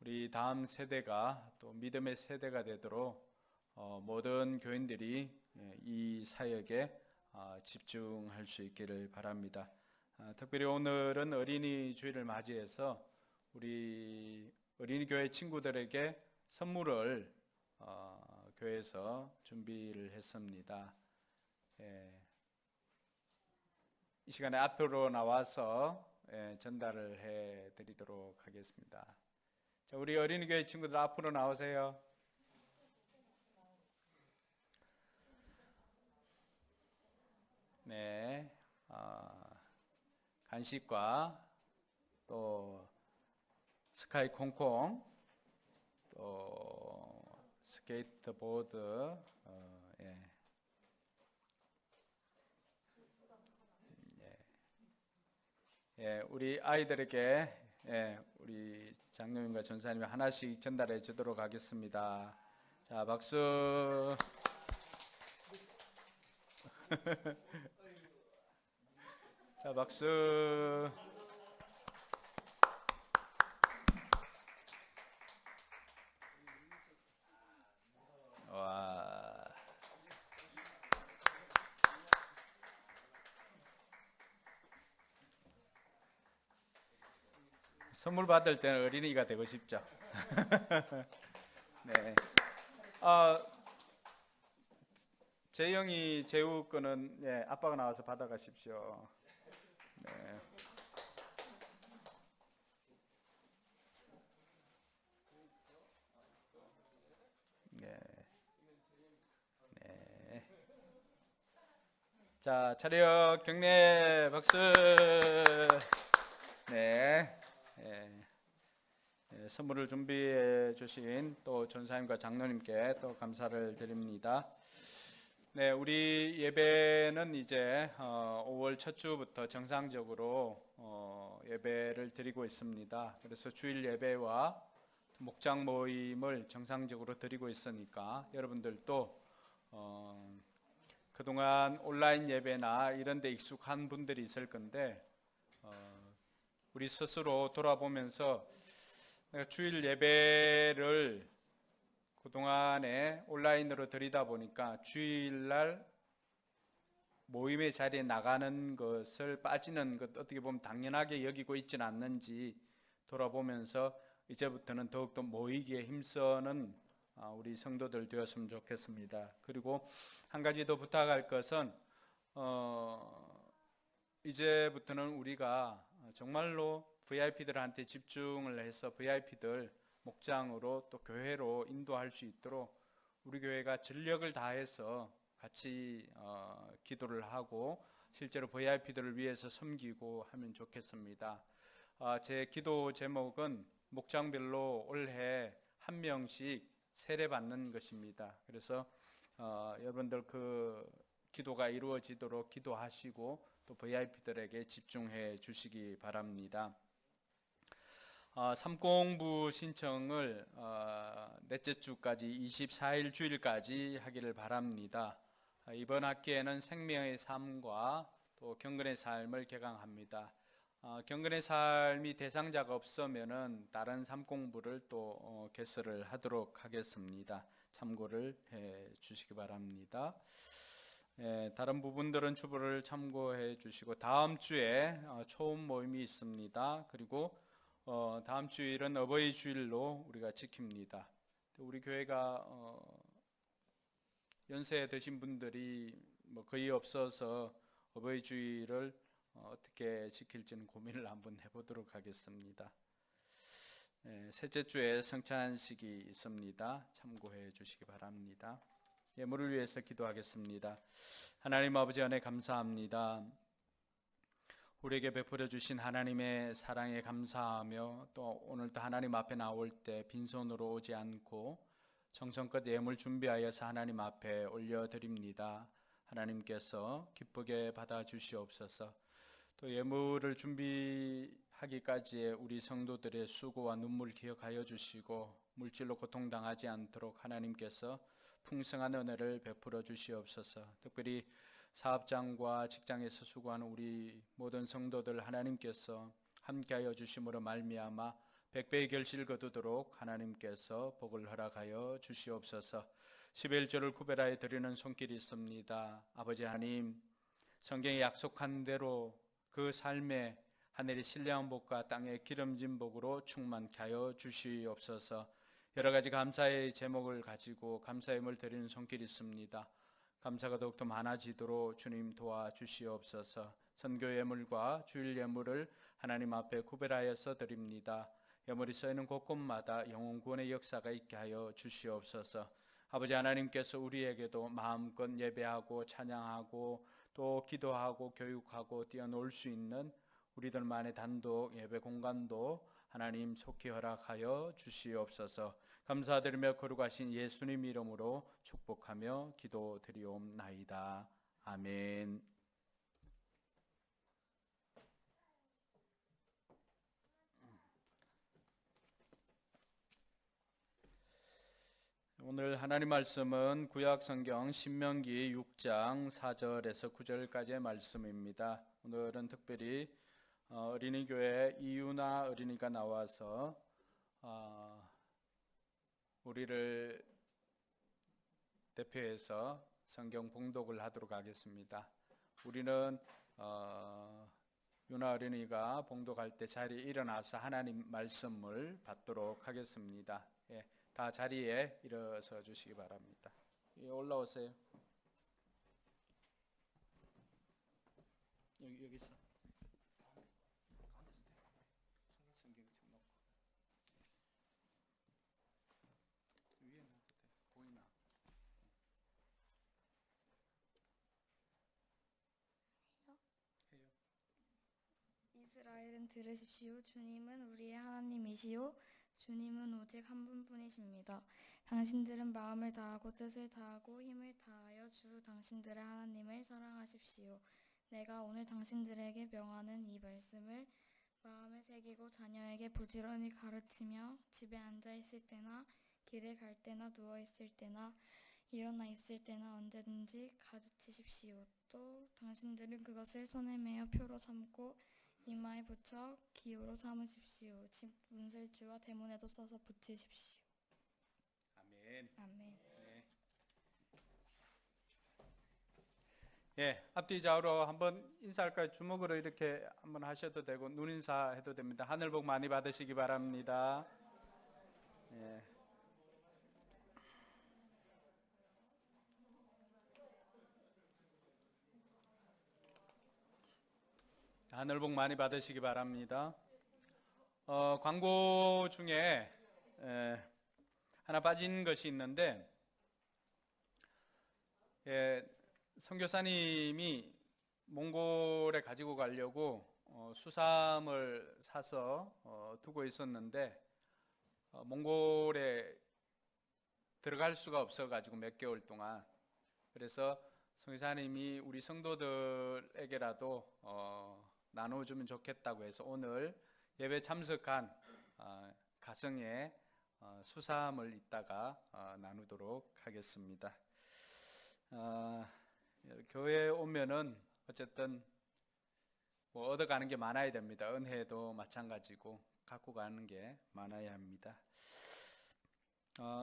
B: 우리 다음 세대가 또 믿음의 세대가 되도록 모든 교인들이 이 사역에 집중할 수 있기를 바랍니다. 특별히 오늘은 어린이 주일을 맞이해서 우리 어린이 교회 친구들에게 선물을 교회에서 준비를 했습니다. 이 시간에 앞으로 나와서 전달을 해드리도록 하겠습니다. 자, 우리 어린이 교회 친구들 앞으로 나오세요. 네, 간식과 또 스카이 콩콩 또 스케이트보드 우리 아이들에게 우리 장로님과 전사님이 하나씩 전달해 주도록 하겠습니다. 자, 박수. 자, 박수. 와. 선물 받을 때는 어린이가 되고 싶죠. 네. 재영이 재우 거는 아빠가 나와서 받아가십시오. 네. 네. 네. 자, 차렷 경례 박수. 네. 선물을 준비해 주신 또 전사님과 장로님께 또 감사를 드립니다. 네, 우리 예배는 이제 5월 첫 주부터 정상적으로 예배를 드리고 있습니다. 그래서 주일 예배와 목장 모임을 정상적으로 드리고 있으니까 여러분들도 그동안 온라인 예배나 이런 데 익숙한 분들이 있을 건데 우리 스스로 돌아보면서 내가 주일 예배를 그동안에 온라인으로 드리다 보니까 주일날 모임의 자리에 나가는 것을 빠지는 것 어떻게 보면 당연하게 여기고 있지는 않는지 돌아보면서 이제부터는 더욱더 모이기에 힘쓰는 우리 성도들 되었으면 좋겠습니다. 그리고 한 가지 더 부탁할 것은 이제부터는 우리가 정말로 VIP들한테 집중을 해서 VIP들 목장으로 또 교회로 인도할 수 있도록 우리 교회가 전력을 다해서 같이 기도를 하고 실제로 VIP들을 위해서 섬기고 하면 좋겠습니다. 제 기도 제목은 목장별로 올해 한 명씩 세례 받는 것입니다. 그래서 여러분들 그 기도가 이루어지도록 기도하시고 또 VIP들에게 집중해 주시기 바랍니다. 삼공부 신청을 넷째 주까지 24일 주일까지 하기를 바랍니다. 이번 학기에는 생명의 삶과 또 경건의 삶을 개강합니다. 경건의 삶이 대상자가 없으면은 다른 삼공부를 또 개설을 하도록 하겠습니다. 참고를 해 주시기 바랍니다. 다른 부분들은 주보를 참고해 주시고 다음 주에 초음 모임이 있습니다. 그리고 다음 주일은 어버이 주일로 우리가 지킵니다. 우리 교회가 연세 드신 분들이 뭐 거의 없어서 어버이 주일을 어떻게 지킬지는 고민을 한번 해보도록 하겠습니다. 셋째 주에 성찬식이 있습니다. 참고해 주시기 바랍니다. 예물을 위해서 기도하겠습니다. 하나님 아버지 은혜 감사합니다. 우리에게 베풀어 주신 하나님의 사랑에 감사하며 또 오늘도 하나님 앞에 나올 때 빈손으로 오지 않고 정성껏 예물 준비하여서 하나님 앞에 올려드립니다. 하나님께서 기쁘게 받아 주시옵소서. 또 예물을 준비하기까지의 우리 성도들의 수고와 눈물 기억하여 주시고 물질로 고통당하지 않도록 하나님께서 풍성한 은혜를 베풀어 주시옵소서. 특별히 사업장과 직장에서 수고하는 우리 모든 성도들 하나님께서 함께하여 주심으로 말미암아 백배의 결실 거두도록 하나님께서 복을 허락하여 주시옵소서. 11조를 구별하여 드리는 손길이 있습니다. 아버지 하나님, 성경에 약속한 대로 그 삶에 하늘의 신령한 복과 땅의 기름진 복으로 충만케 하여 주시옵소서. 여러 가지 감사의 제목을 가지고 감사의 예물 드리는 손길이 있습니다. 감사가 더욱더 많아지도록 주님 도와주시옵소서. 선교 예물과 주일 예물을 하나님 앞에 구별하여서 드립니다. 예물이 쌓이는 곳곳마다 영혼 구원의 역사가 있게 하여 주시옵소서. 아버지 하나님께서 우리에게도 마음껏 예배하고 찬양하고 또 기도하고 교육하고 뛰어놀 수 있는 우리들만의 단독 예배 공간도 하나님 속히 허락하여 주시옵소서. 감사드리며 거룩하신 예수님 이름으로 축복하며 기도드리옵나이다. 아멘. 오늘 하나님 말씀은 구약성경 신명기 6장 4절에서 9절까지의 말씀입니다. 오늘은 특별히 어린이교회 이유나 어린이가 나와서 우리를 대표해서 성경 봉독을 하도록 하겠습니다. 우리는 유나 어린이가 봉독할 때 자리에 일어나서 하나님 말씀을 받도록 하겠습니다. 다 자리에 일어서 주시기 바랍니다. 올라오세요. 여기 있어. 성경 좀 놓고 위에 놔도 돼. 보이나? 해요.
D: 이스라엘은 들으십시오. 주님은 우리의 하나님이시요 주님은 오직 한 분뿐이십니다. 당신들은 마음을 다하고 뜻을 다하고 힘을 다하여 주 당신들의 하나님을 사랑하십시오. 내가 오늘 당신들에게 명하는 이 말씀을 마음에 새기고 자녀에게 부지런히 가르치며 집에 앉아 있을 때나 길에 갈 때나 누워 있을 때나 일어나 있을 때나 언제든지 가르치십시오. 또 당신들은 그것을 손에 메어 표로 삼고 이마에 붙여 기호로 삼으십시오. 집 문설주와 대문에도 써서 붙이십시오.
B: 아멘.
D: 아멘.
B: 예, 앞뒤 좌우로 한번 인사할까요? 주먹으로 이렇게 한번 하셔도 되고 눈 인사해도 됩니다. 하늘 복 많이 받으시기 바랍니다. 예. 하늘 복 많이 받으시기 바랍니다. 광고 중에 하나 빠진 것이 있는데, 선교사님이 몽골에 가지고 가려고 수삼을 사서 두고 있었는데 몽골에 들어갈 수가 없어가지고 몇 개월 동안, 그래서 선교사님이 우리 성도들에게라도 나눠주면 좋겠다고 해서 오늘 예배 참석한 가정에 수삼을 이따가 나누도록 하겠습니다. 교회에 오면은 어쨌든 뭐 얻어가는 게 많아야 됩니다. 은혜도 마찬가지고 갖고 가는 게 많아야 합니다.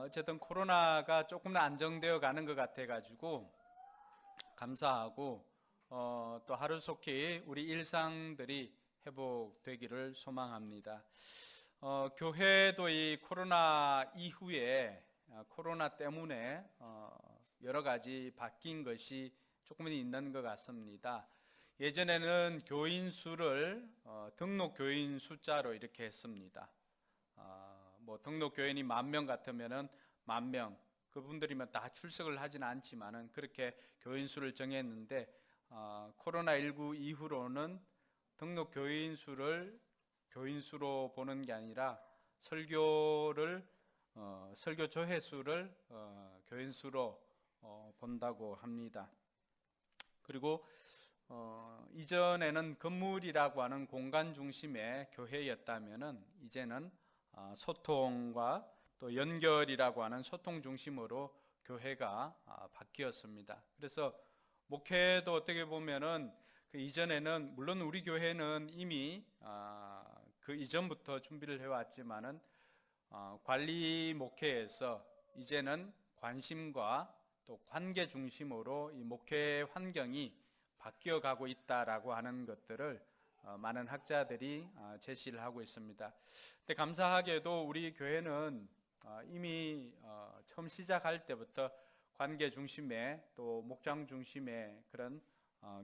B: 어쨌든 코로나가 조금 안정되어 가는 것 같아 가지고 감사하고 또 하루속히 우리 일상들이 회복되기를 소망합니다. 교회도 이 코로나 이후에 코로나 때문에 여러 가지 바뀐 것이 조금은 있는 것 같습니다. 예전에는 교인 수를 등록 교인 숫자로 이렇게 했습니다. 뭐 등록 교인이 10,000명 같으면은 10,000명, 그분들이면 다 출석을 하지는 않지만은 그렇게 교인 수를 정했는데 코로나19 이후로는 등록 교인 수를 교인 수로 보는 게 아니라 설교 조회 수를 교인 수로 본다고 합니다. 그리고 이전에는 건물이라고 하는 공간 중심의 교회였다면은 이제는 소통과 또 연결이라고 하는 소통 중심으로 교회가 바뀌었습니다. 그래서 목회도 어떻게 보면은 그 이전에는 물론 우리 교회는 이미 그 이전부터 준비를 해왔지만은 관리 목회에서 이제는 관심과 또 관계 중심으로 이 목회 환경이 바뀌어가고 있다라고 하는 것들을 많은 학자들이 제시를 하고 있습니다. 근데 감사하게도 우리 교회는 이미 처음 시작할 때부터 관계 중심의 또 목장 중심의 그런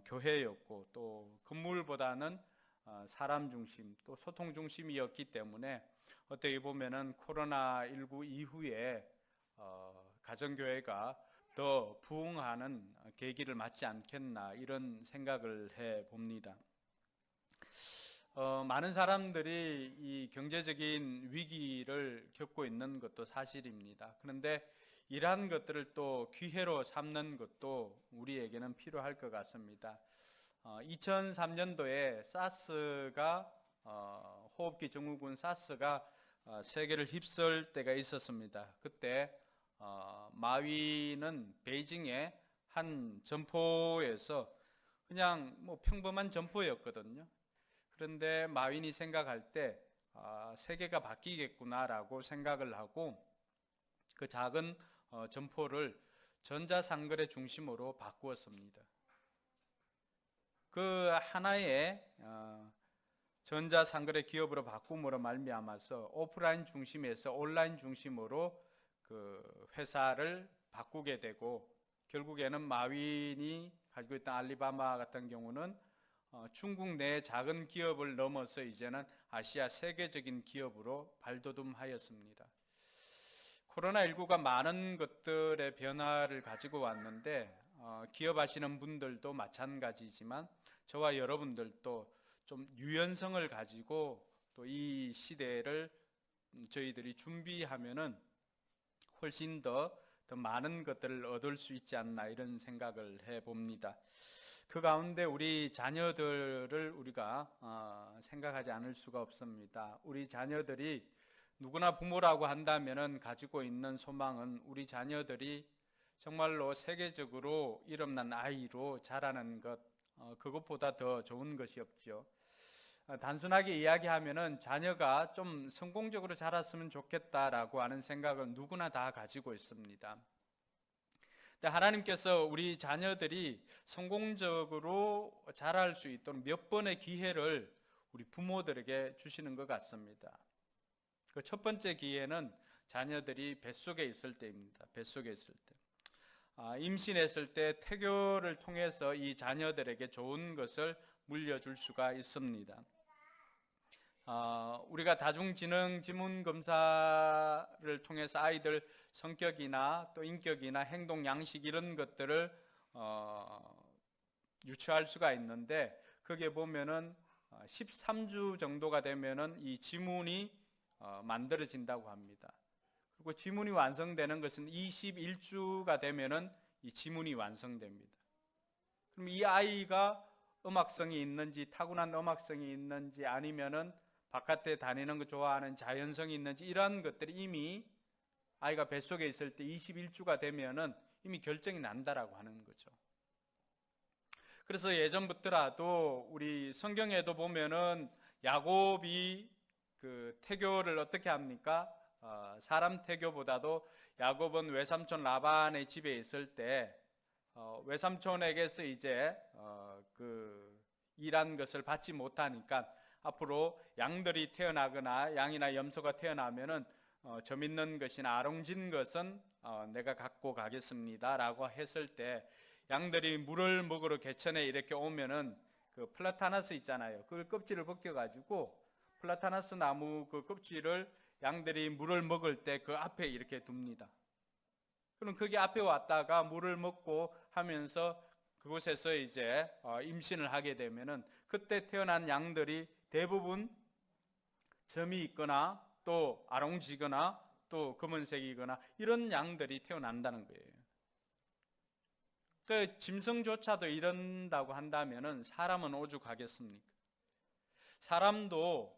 B: 교회였고 또 건물보다는 사람 중심 또 소통 중심이었기 때문에 어떻게 보면은 코로나19 이후에 가정교회가 더 부흥하는 계기를 맞지 않겠나 이런 생각을 해 봅니다. 많은 사람들이 이 경제적인 위기를 겪고 있는 것도 사실입니다. 그런데 이러한 것들을 또 기회로 삼는 것도 우리에게는 필요할 것 같습니다. 2003년도에 사스가 호흡기 증후군 사스가 세계를 휩쓸 때가 있었습니다. 그때 마위는 베이징의 한 점포에서 그냥 뭐 평범한 점포였거든요. 그런데 마윈이 생각할 때 세계가 바뀌겠구나라고 생각을 하고 그 작은 점포를 전자상거래 중심으로 바꾸었습니다. 그 하나의 전자상거래 기업으로 바꿈으로 말미암아서 오프라인 중심에서 온라인 중심으로 그 회사를 바꾸게 되고 결국에는 마윈이 가지고 있던 알리바바 같은 경우는 중국 내 작은 기업을 넘어서 이제는 아시아 세계적인 기업으로 발돋움하였습니다. 코로나19가 많은 것들의 변화를 가지고 왔는데 기업하시는 분들도 마찬가지지만 저와 여러분들도 좀 유연성을 가지고 또 이 시대를 저희들이 준비하면은 훨씬 더 많은 것들을 얻을 수 있지 않나 이런 생각을 해봅니다. 그 가운데 우리 자녀들을 우리가 생각하지 않을 수가 없습니다. 우리 자녀들이 누구나 부모라고 한다면은 가지고 있는 소망은 우리 자녀들이 정말로 세계적으로 이름난 아이로 자라는 것, 그것보다 더 좋은 것이 없죠. 단순하게 이야기하면은 자녀가 좀 성공적으로 자랐으면 좋겠다라고 하는 생각은 누구나 다 가지고 있습니다. 근데 하나님께서 우리 자녀들이 성공적으로 자랄 수 있도록 몇 번의 기회를 우리 부모들에게 주시는 것 같습니다. 그 첫 번째 기회는 자녀들이 뱃속에 있을 때입니다. 뱃속에 있을 때. 임신했을 때 태교를 통해서 이 자녀들에게 좋은 것을 물려줄 수가 있습니다. 우리가 다중지능 지문 검사를 통해서 아이들 성격이나 또 인격이나 행동 양식 이런 것들을 유추할 수가 있는데, 거기에 보면은 13주 정도가 되면은 이 지문이 만들어진다고 합니다. 그리고 지문이 완성되는 것은 21주가 되면은 이 지문이 완성됩니다. 그럼 이 아이가 음악성이 있는지, 타고난 음악성이 있는지, 아니면은 바깥에 다니는 거 좋아하는 자연성이 있는지, 이러한 것들이 이미 아이가 뱃속에 있을 때 21주가 되면은 이미 결정이 난다라고 하는 거죠. 그래서 예전부터라도 우리 성경에도 보면은 야곱이 그 태교를 어떻게 합니까? 사람 태교보다도 야곱은 외삼촌 라반의 집에 있을 때 외삼촌에게서 이제 그 일한 것을 받지 못하니까 앞으로 양들이 태어나거나 양이나 염소가 태어나면은 점 있는 것이나 아롱진 것은 내가 갖고 가겠습니다라고 했을 때, 양들이 물을 먹으러 개천에 이렇게 오면은 그 플라타나스 있잖아요. 그 껍질을 벗겨가지고 플라타나스 나무 그 껍질을 양들이 물을 먹을 때 그 앞에 이렇게 둡니다. 그럼 거기 앞에 왔다가 물을 먹고 하면서 그곳에서 이제 임신을 하게 되면은 그때 태어난 양들이 대부분 점이 있거나 또 아롱지거나 또 검은색이거나 이런 양들이 태어난다는 거예요. 그 짐승조차도 이런다고 한다면은 사람은 오죽하겠습니까? 사람도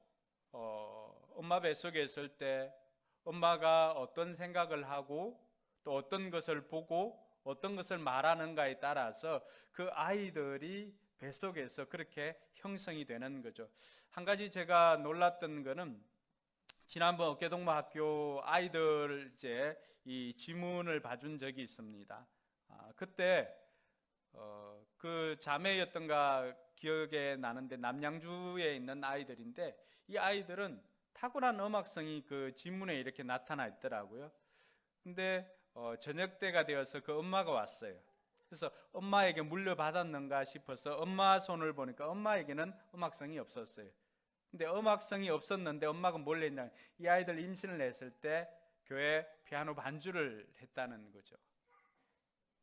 B: 엄마 뱃속에 있을 때 엄마가 어떤 생각을 하고 또 어떤 것을 보고 어떤 것을 말하는가에 따라서 그 아이들이 뱃속에서 그렇게 형성이 되는 거죠. 한 가지 제가 놀랐던 거는, 지난번 어깨동무학교 아이들 이제 이 지문을 봐준 적이 있습니다. 그때 그 자매였던가 기억에 나는데 남양주에 있는 아이들인데, 이 아이들은 타고난 음악성이 그 지문에 이렇게 나타나 있더라고요. 근데 저녁 때가 되어서 그 엄마가 왔어요. 그래서 엄마에게 물려받았는가 싶어서 엄마 손을 보니까 엄마에게는 음악성이 없었어요. 근데 음악성이 없었는데 엄마가 뭘 했냐, 이 아이들 임신을 했을 때 교회 피아노 반주를 했다는 거죠.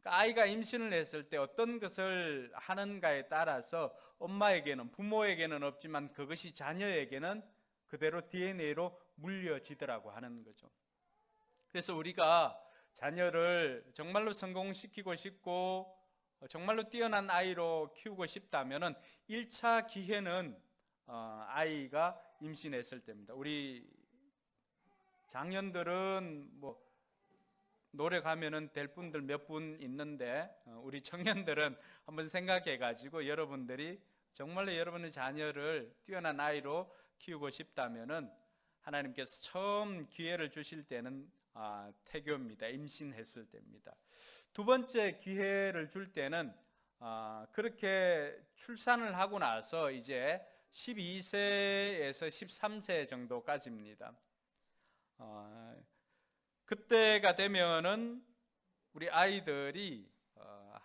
B: 그러니까 아이가 임신을 했을 때 어떤 것을 하는가에 따라서 엄마에게는, 부모에게는 없지만 그것이 자녀에게는 그대로 DNA로 물려지더라고 하는 거죠. 그래서 우리가 자녀를 정말로 성공시키고 싶고 정말로 뛰어난 아이로 키우고 싶다면은 1차 기회는 아이가 임신했을 때입니다. 우리 장년들은 뭐 노래 가면은 될 분들 몇 분 있는데, 우리 청년들은 한번 생각해 가지고 여러분들이 정말로 여러분의 자녀를 뛰어난 아이로 키우고 싶다면은 하나님께서 처음 기회를 주실 때는 태교입니다. 임신했을 때입니다. 두 번째 기회를 줄 때는 그렇게 출산을 하고 나서 이제 12세에서 13세 정도까지입니다. 그때가 되면은 우리 아이들이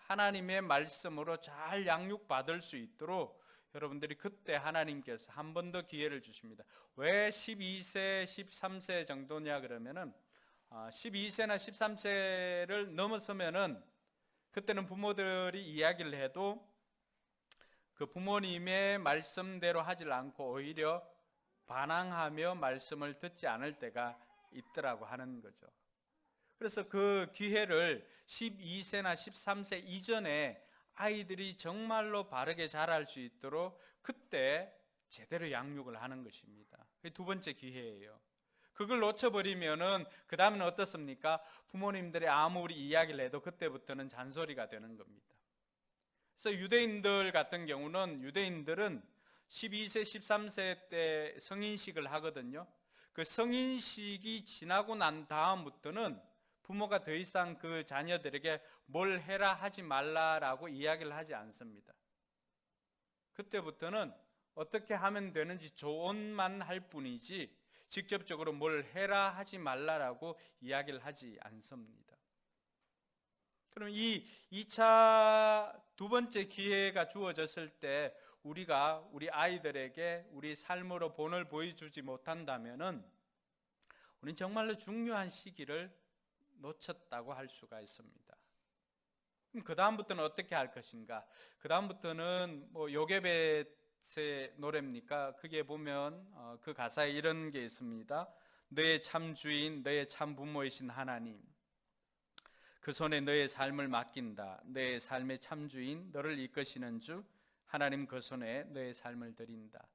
B: 하나님의 말씀으로 잘 양육받을 수 있도록 여러분들이 그때 하나님께서 한 번 더 기회를 주십니다. 왜 12세, 13세 정도냐 그러면은 12세나 13세를 넘어서면은 그때는 부모들이 이야기를 해도 그 부모님의 말씀대로 하질 않고 오히려 반항하며 말씀을 듣지 않을 때가 있더라고 하는 거죠. 그래서 그 기회를 12세나 13세 이전에 아이들이 정말로 바르게 자랄 수 있도록 그때 제대로 양육을 하는 것입니다. 그게 두 번째 기회예요. 그걸 놓쳐버리면은 그 다음에는 어떻습니까? 부모님들이 아무리 이야기를 해도 그때부터는 잔소리가 되는 겁니다. 그래서 유대인들 같은 경우는 유대인들은 12세, 13세 때 성인식을 하거든요. 그 성인식이 지나고 난 다음부터는 부모가 더 이상 그 자녀들에게 뭘 해라 하지 말라라고 이야기를 하지 않습니다. 그때부터는 어떻게 하면 되는지 조언만 할 뿐이지 직접적으로 뭘 해라 하지 말라라고 이야기를 하지 않습니다. 그럼 이 2차 두 번째 기회가 주어졌을 때 우리가 우리 아이들에게 우리 삶으로 본을 보여주지 못한다면은 우리는 정말로 중요한 시기를 놓쳤다고 할 수가 있습니다. 그럼 그 다음부터는 어떻게 할 것인가? 그 다음부터는 뭐 요게벳의 노래입니까? 그게 보면 그 가사에 이런 게 있습니다. 너의 참 주인, 너의 참 부모이신 하나님, 그 손에 너의 삶을 맡긴다. 너의 삶의 참 주인, 너를 이끄시는 주 하나님 그 손에 너의 삶을 드린다.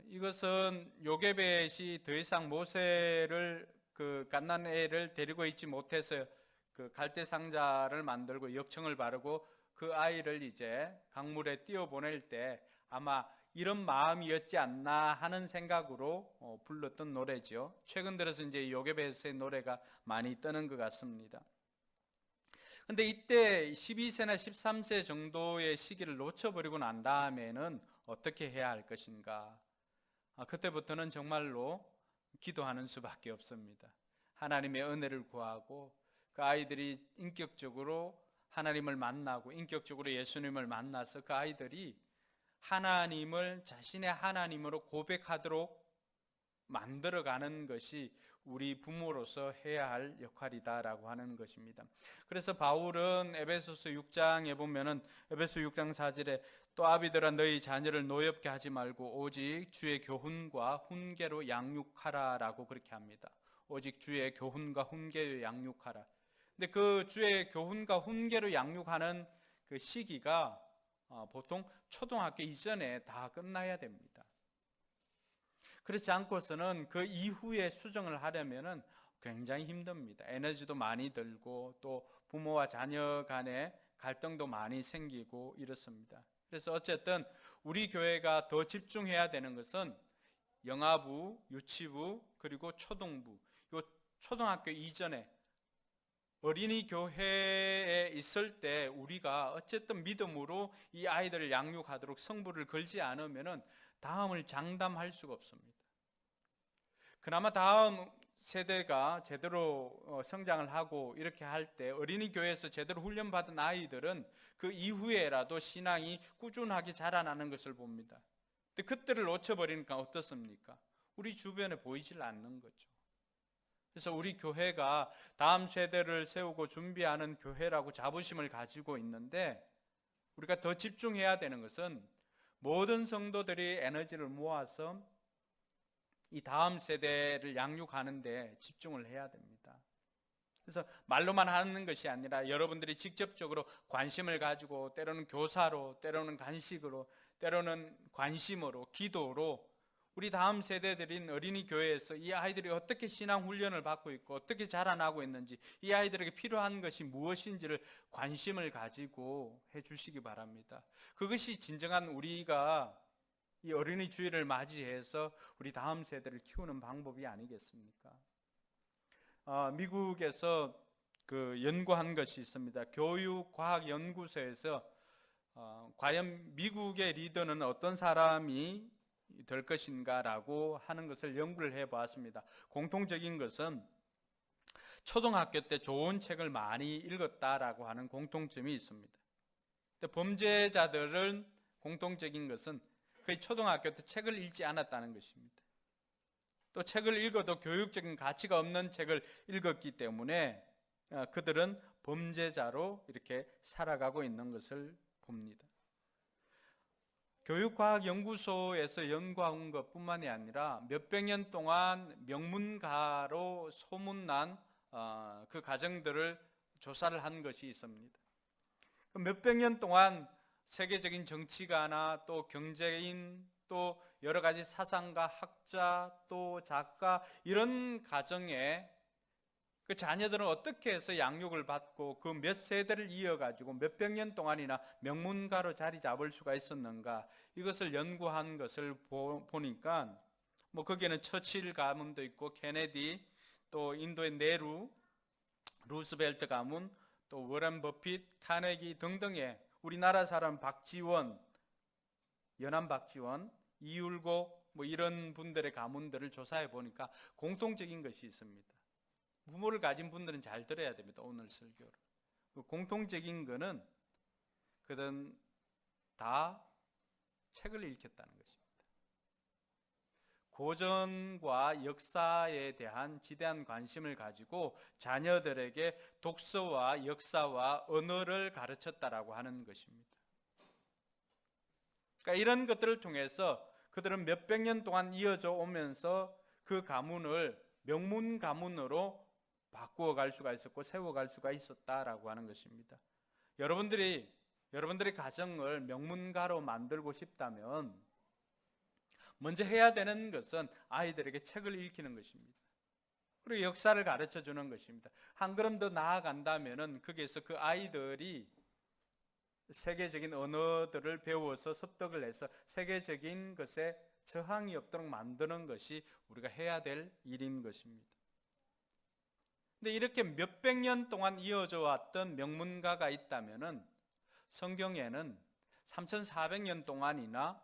B: 이것은 요게벳이 더 이상 모세를 그 갓난애를 데리고 있지 못해서 그 갈대 상자를 만들고 역청을 바르고 그 아이를 이제 강물에 띄워보낼 때 아마 이런 마음이었지 않나 하는 생각으로 불렀던 노래죠. 최근 들어서 이제 요게벳의 노래가 많이 뜨는 것 같습니다. 근데 이때 12세나 13세 정도의 시기를 놓쳐버리고 난 다음에는 어떻게 해야 할 것인가? 그때부터는 정말로 기도하는 수밖에 없습니다. 하나님의 은혜를 구하고 그 아이들이 인격적으로 하나님을 만나고 인격적으로 예수님을 만나서 그 아이들이 하나님을 자신의 하나님으로 고백하도록 만들어가는 것이 우리 부모로서 해야 할 역할이다라고 하는 것입니다. 그래서 바울은 에베소서 6장에 보면은 에베소 6장 4절에 또 아비들아 너희 자녀를 노엽게 하지 말고 오직 주의 교훈과 훈계로 양육하라라고 그렇게 합니다. 오직 주의 교훈과 훈계로 양육하라. 근데 그 주의 교훈과 훈계로 양육하는 그 시기가 보통 초등학교 이전에 다 끝나야 됩니다. 그렇지 않고서는 그 이후에 수정을 하려면은 굉장히 힘듭니다. 에너지도 많이 들고 또 부모와 자녀 간에 갈등도 많이 생기고 이렇습니다. 그래서 어쨌든 우리 교회가 더 집중해야 되는 것은 영아부, 유치부, 그리고 초등부, 요 초등학교 이전에 어린이 교회에 있을 때 우리가 어쨌든 믿음으로 이 아이들을 양육하도록 성부를 걸지 않으면은 다음을 장담할 수가 없습니다. 그나마 다음 세대가 제대로 성장을 하고 이렇게 할 때 어린이 교회에서 제대로 훈련받은 아이들은 그 이후에라도 신앙이 꾸준하게 자라나는 것을 봅니다. 근데 그때를 놓쳐버리니까 어떻습니까? 우리 주변에 보이질 않는 거죠. 그래서 우리 교회가 다음 세대를 세우고 준비하는 교회라고 자부심을 가지고 있는데 우리가 더 집중해야 되는 것은 모든 성도들이 에너지를 모아서 이 다음 세대를 양육하는 데 집중을 해야 됩니다. 그래서 말로만 하는 것이 아니라 여러분들이 직접적으로 관심을 가지고 때로는 교사로, 때로는 간식으로, 때로는 관심으로, 기도로 우리 다음 세대들인 어린이 교회에서 이 아이들이 어떻게 신앙 훈련을 받고 있고 어떻게 자라나고 있는지 이 아이들에게 필요한 것이 무엇인지를 관심을 가지고 해주시기 바랍니다. 그것이 진정한 우리가 이 어린이 주일을 맞이해서 우리 다음 세대를 키우는 방법이 아니겠습니까? 미국에서 그 연구한 것이 있습니다. 교육과학연구소에서 과연 미국의 리더는 어떤 사람이 될 것인가라고 하는 것을 연구를 해보았습니다. 공통적인 것은 초등학교 때 좋은 책을 많이 읽었다라고 하는 공통점이 있습니다. 근데 범죄자들은 공통적인 것은 거의 초등학교 때 책을 읽지 않았다는 것입니다. 또 책을 읽어도 교육적인 가치가 없는 책을 읽었기 때문에 그들은 범죄자로 이렇게 살아가고 있는 것을 봅니다. 교육과학연구소에서 연구한 것뿐만이 아니라 몇백 년 동안 명문가로 소문난 그 가정들을 조사를 한 것이 있습니다. 몇백 년 동안 세계적인 정치가나 또 경제인 또 여러 가지 사상가, 학자, 또 작가 이런 가정에 그 자녀들은 어떻게 해서 양육을 받고 그 몇 세대를 이어가지고 몇백 년 동안이나 명문가로 자리 잡을 수가 있었는가, 이것을 연구한 것을 보니까 뭐 거기에는 처칠 가문도 있고 케네디, 또 인도의 네루, 루스벨트 가문, 또 워런 버핏, 카네기 등등의 우리나라 사람 박지원, 연암 박지원, 이율곡 뭐 이런 분들의 가문들을 조사해 보니까 공통적인 것이 있습니다. 부모를 가진 분들은 잘 들어야 됩니다. 오늘 설교를. 공통적인 거는 그들은 다 책을 읽혔다는 것입니다. 고전과 역사에 대한 지대한 관심을 가지고 자녀들에게 독서와 역사와 언어를 가르쳤다라고 하는 것입니다. 그러니까 이런 것들을 통해서 그들은 몇백 년 동안 이어져 오면서 그 가문을 명문 가문으로 바꾸어 갈 수가 있었고 세워갈 수가 있었다라고 하는 것입니다. 여러분들의 가정을 명문가로 만들고 싶다면 먼저 해야 되는 것은 아이들에게 책을 읽히는 것입니다. 그리고 역사를 가르쳐 주는 것입니다. 한 걸음 더 나아간다면 거기에서 그 아이들이 세계적인 언어들을 배워서 습득을 해서 세계적인 것에 저항이 없도록 만드는 것이 우리가 해야 될 일인 것입니다. 근데 이렇게 몇백 년 동안 이어져 왔던 명문가가 있다면은 성경에는 3400년 동안이나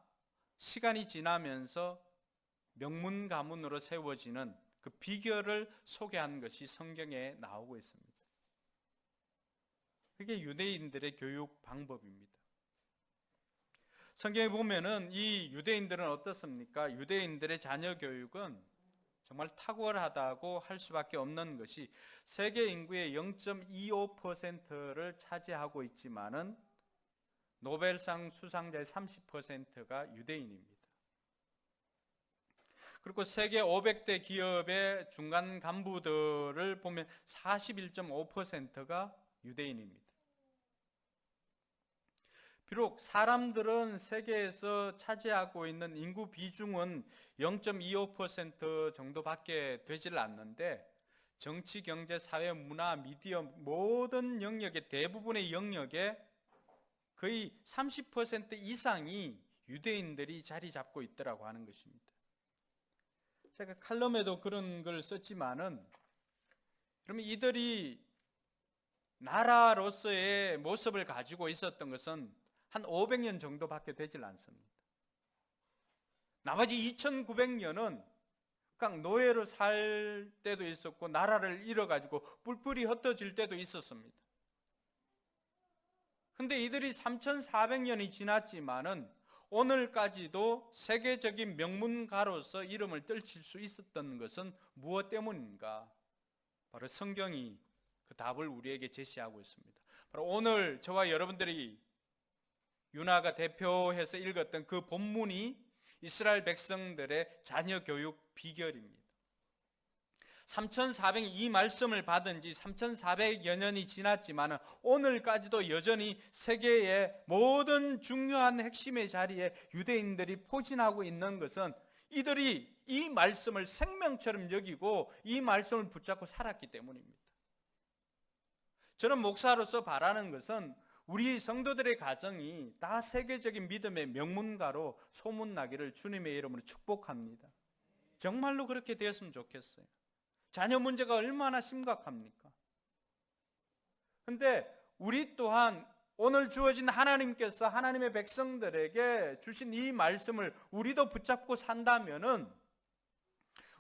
B: 시간이 지나면서 명문 가문으로 세워지는 그 비결을 소개한 것이 성경에 나오고 있습니다. 그게 유대인들의 교육 방법입니다. 성경에 보면은 이 유대인들은 어떻습니까? 유대인들의 자녀 교육은 정말 탁월하다고 할 수밖에 없는 것이 세계 인구의 0.25%를 차지하고 있지만은 노벨상 수상자의 30%가 유대인입니다. 그리고 세계 500대 기업의 중간 간부들을 보면 41.5%가 유대인입니다. 비록 사람들은 세계에서 차지하고 있는 인구 비중은 0.25% 정도밖에 되질 않는데 정치, 경제, 사회, 문화, 미디어 모든 영역의 대부분의 영역에 거의 30% 이상이 유대인들이 자리 잡고 있더라고 하는 것입니다. 제가 칼럼에도 그런 걸 썼지만은 그러면 이들이 나라로서의 모습을 가지고 있었던 것은 한 500년 정도밖에 되질 않습니다. 나머지 2900년은 그냥 노예로 살 때도 있었고 나라를 잃어가지고 뿔뿔이 흩어질 때도 있었습니다. 근데 이들이 3400년이 지났지만은 오늘까지도 세계적인 명문가로서 이름을 떨칠 수 있었던 것은 무엇 때문인가? 바로 성경이 그 답을 우리에게 제시하고 있습니다. 바로 오늘 저와 여러분들이 유나가 대표해서 읽었던 그 본문이 이스라엘 백성들의 자녀 교육 비결입니다. 3400, 이 말씀을 받은 지 3400여 년이 지났지만 오늘까지도 여전히 세계의 모든 중요한 핵심의 자리에 유대인들이 포진하고 있는 것은 이들이 이 말씀을 생명처럼 여기고 이 말씀을 붙잡고 살았기 때문입니다. 저는 목사로서 바라는 것은 우리 성도들의 가정이 다 세계적인 믿음의 명문가로 소문나기를 주님의 이름으로 축복합니다. 정말로 그렇게 되었으면 좋겠어요. 자녀 문제가 얼마나 심각합니까? 그런데 우리 또한 오늘 주어진 하나님께서 하나님의 백성들에게 주신 이 말씀을 우리도 붙잡고 산다면은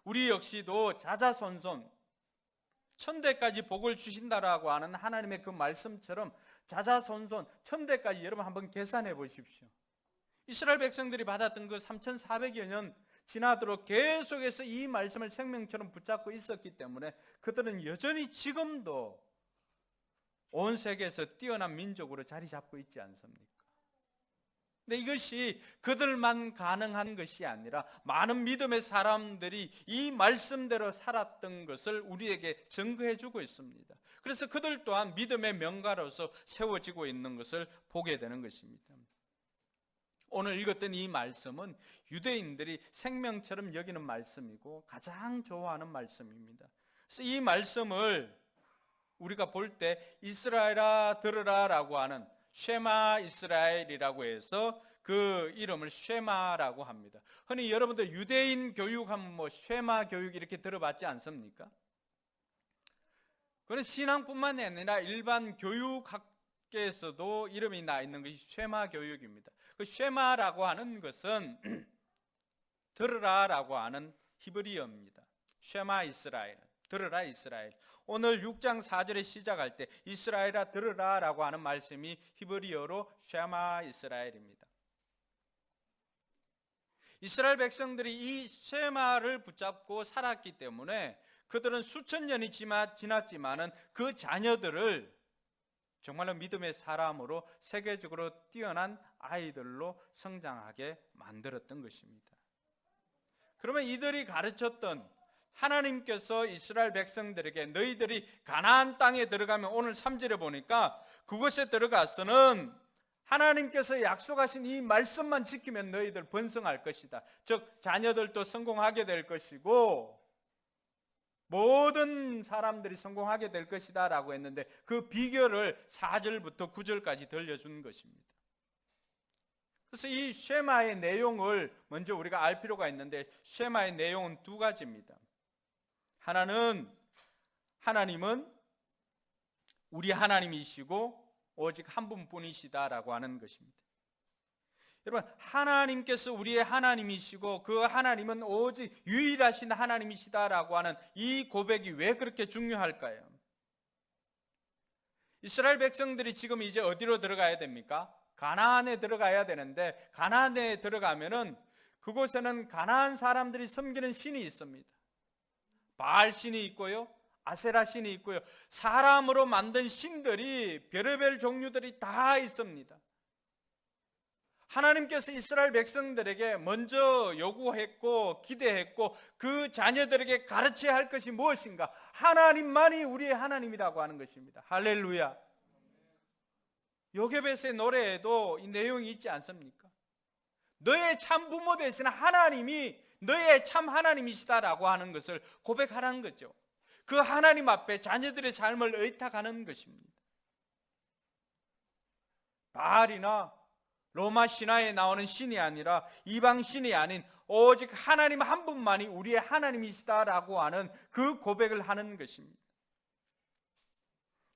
B: 우리 역시도 자자손손 천대까지 복을 주신다라고 하는 하나님의 그 말씀처럼 자자손손 천대까지 여러분 한번 계산해 보십시오. 이스라엘 백성들이 받았던 그 3400여 년 지나도록 계속해서 이 말씀을 생명처럼 붙잡고 있었기 때문에 그들은 여전히 지금도 온 세계에서 뛰어난 민족으로 자리 잡고 있지 않습니까? 근데 이것이 그들만 가능한 것이 아니라 많은 믿음의 사람들이 이 말씀대로 살았던 것을 우리에게 증거해 주고 있습니다. 그래서 그들 또한 믿음의 명가로서 세워지고 있는 것을 보게 되는 것입니다. 오늘 읽었던 이 말씀은 유대인들이 생명처럼 여기는 말씀이고 가장 좋아하는 말씀입니다. 그래서 이 말씀을 우리가 볼 때 이스라엘아 들으라 라고 하는 쉐마 이스라엘이라고 해서 그 이름을 쉐마라고 합니다. 흔히 여러분들 유대인 교육하면 뭐 쉐마 교육 이렇게 들어봤지 않습니까? 그건 신앙뿐만 아니라 일반 교육학계에서도 이름이 나 있는 것이 쉐마 교육입니다. 그 쉐마라고 하는 것은 들으라라고 하는 히브리어입니다. 쉐마 이스라엘, 들으라 이스라엘. 오늘 6장 4절에 시작할 때 이스라엘아 들으라라고 하는 말씀이 히브리어로 쉐마 이스라엘입니다. 이스라엘 백성들이 이 쉐마를 붙잡고 살았기 때문에 그들은 수천 년이 지났지만은 그 자녀들을 정말로 믿음의 사람으로 세계적으로 뛰어난 아이들로 성장하게 만들었던 것입니다. 그러면 이들이 가르쳤던 하나님께서 이스라엘 백성들에게 너희들이 가나안 땅에 들어가면 오늘 3절에 보니까 그곳에 들어가서는 하나님께서 약속하신 이 말씀만 지키면 너희들 번성할 것이다. 즉 자녀들도 성공하게 될 것이고 모든 사람들이 성공하게 될 것이다 라고 했는데 그 비결을 4절부터 9절까지 들려준 것입니다. 그래서 이 쉐마의 내용을 먼저 우리가 알 필요가 있는데 쉐마의 내용은 두 가지입니다. 하나님은 우리 하나님이시고 오직 한 분뿐이시다라고 하는 것입니다. 여러분 하나님께서 우리의 하나님이시고 그 하나님은 오직 유일하신 하나님이시다라고 하는 이 고백이 왜 그렇게 중요할까요? 이스라엘 백성들이 지금 이제 어디로 들어가야 됩니까? 가나안에 들어가야 되는데 가나안에 들어가면은 그곳에는 가나안 사람들이 섬기는 신이 있습니다. 바알 신이 있고요, 아세라 신이 있고요, 사람으로 만든 신들이 별의별 종류들이 다 있습니다. 하나님께서 이스라엘 백성들에게 먼저 요구했고 기대했고 그 자녀들에게 가르쳐야 할 것이 무엇인가? 하나님만이 우리의 하나님이라고 하는 것입니다. 할렐루야. 요게벳의 노래에도 이 내용이 있지 않습니까? 너의 참 부모 되신 하나님이 너의 참 하나님이시다라고 하는 것을 고백하라는 거죠. 그 하나님 앞에 자녀들의 삶을 의탁하는 것입니다. 바알이나 로마 신화에 나오는 신이 아니라 이방 신이 아닌 오직 하나님 한 분만이 우리의 하나님이시다라고 하는 그 고백을 하는 것입니다.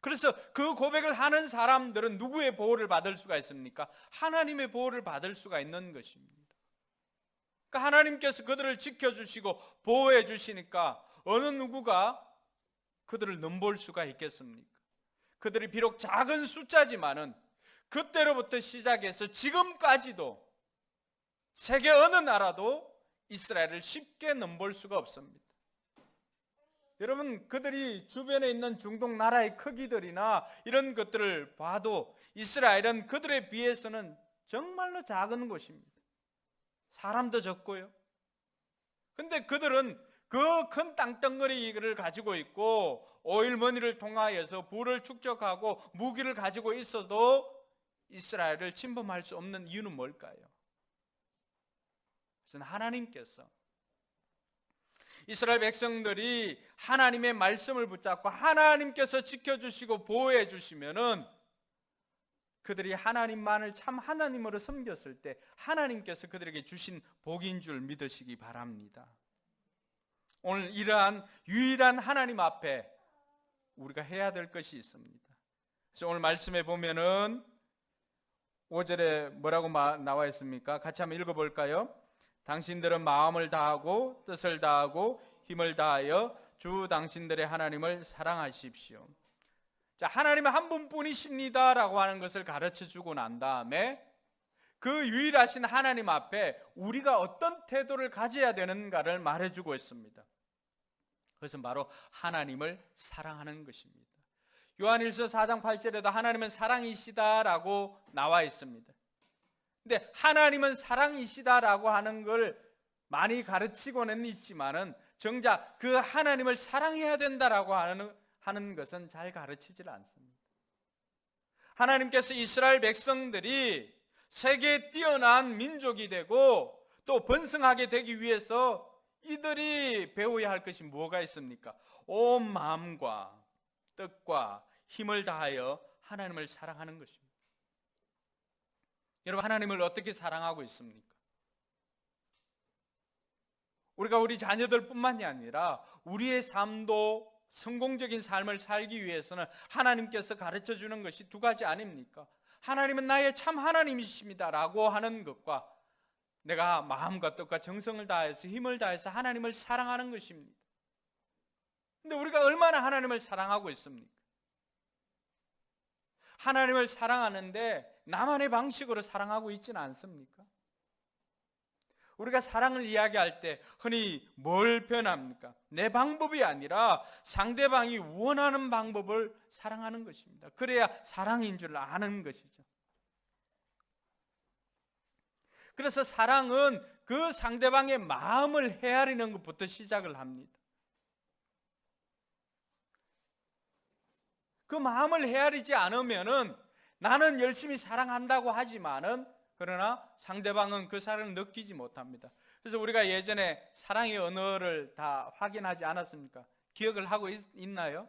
B: 그래서 그 고백을 하는 사람들은 누구의 보호를 받을 수가 있습니까? 하나님의 보호를 받을 수가 있는 것입니다. 그러니까 하나님께서 그들을 지켜주시고 보호해 주시니까 어느 누구가 그들을 넘볼 수가 있겠습니까? 그들이 비록 작은 숫자지만은 그때로부터 시작해서 지금까지도 세계 어느 나라도 이스라엘을 쉽게 넘볼 수가 없습니다. 여러분 그들이 주변에 있는 중동 나라의 크기들이나 이런 것들을 봐도 이스라엘은 그들에 비해서는 정말로 작은 곳입니다. 사람도 적고요. 근데 그들은 그 큰 땅덩어리를 가지고 있고 오일머니를 통하여서 부를 축적하고 무기를 가지고 있어도 이스라엘을 침범할 수 없는 이유는 뭘까요? 그것은 하나님께서 이스라엘 백성들이 하나님의 말씀을 붙잡고 하나님께서 지켜주시고 보호해 주시면은 그들이 하나님만을 참 하나님으로 섬겼을 때 하나님께서 그들에게 주신 복인 줄 믿으시기 바랍니다. 오늘 이러한 유일한 하나님 앞에 우리가 해야 될 것이 있습니다. 그래서 오늘 말씀에 보면은 5절에 뭐라고 나와 있습니까? 같이 한번 읽어볼까요? 당신들은 마음을 다하고 뜻을 다하고 힘을 다하여 주 당신들의 하나님을 사랑하십시오. 자, 하나님은 한 분뿐이십니다라고 하는 것을 가르쳐주고 난 다음에 그 유일하신 하나님 앞에 우리가 어떤 태도를 가져야 되는가를 말해주고 있습니다. 그것은 바로 하나님을 사랑하는 것입니다. 요한일서 4장 8절에도 하나님은 사랑이시다라고 나와 있습니다. 근데 하나님은 사랑이시다라고 하는 걸 많이 가르치고는 있지만은 정작 그 하나님을 사랑해야 된다라고 하는 것은 잘 가르치질 않습니다. 하나님께서 이스라엘 백성들이 세계에 뛰어난 민족이 되고 또 번성하게 되기 위해서 이들이 배워야 할 것이 뭐가 있습니까? 온 마음과 뜻과 힘을 다하여 하나님을 사랑하는 것입니다. 여러분, 하나님을 어떻게 사랑하고 있습니까? 우리가 우리 자녀들뿐만이 아니라 우리의 삶도 성공적인 삶을 살기 위해서는 하나님께서 가르쳐 주는 것이 두 가지 아닙니까? 하나님은 나의 참 하나님이십니다 라고 하는 것과 내가 마음과 뜻과 정성을 다해서 힘을 다해서 하나님을 사랑하는 것입니다. 근데 우리가 얼마나 하나님을 사랑하고 있습니까? 하나님을 사랑하는데 나만의 방식으로 사랑하고 있지는 않습니까? 우리가 사랑을 이야기할 때 흔히 뭘 표현합니까? 내 방법이 아니라 상대방이 원하는 방법을 사랑하는 것입니다. 그래야 사랑인 줄 아는 것이죠. 그래서 사랑은 그 상대방의 마음을 헤아리는 것부터 시작을 합니다. 그 마음을 헤아리지 않으면은 나는 열심히 사랑한다고 하지만은 그러나 상대방은 그 사랑을 느끼지 못합니다. 그래서 우리가 예전에 사랑의 언어를 다 확인하지 않았습니까? 기억을 하고 있나요?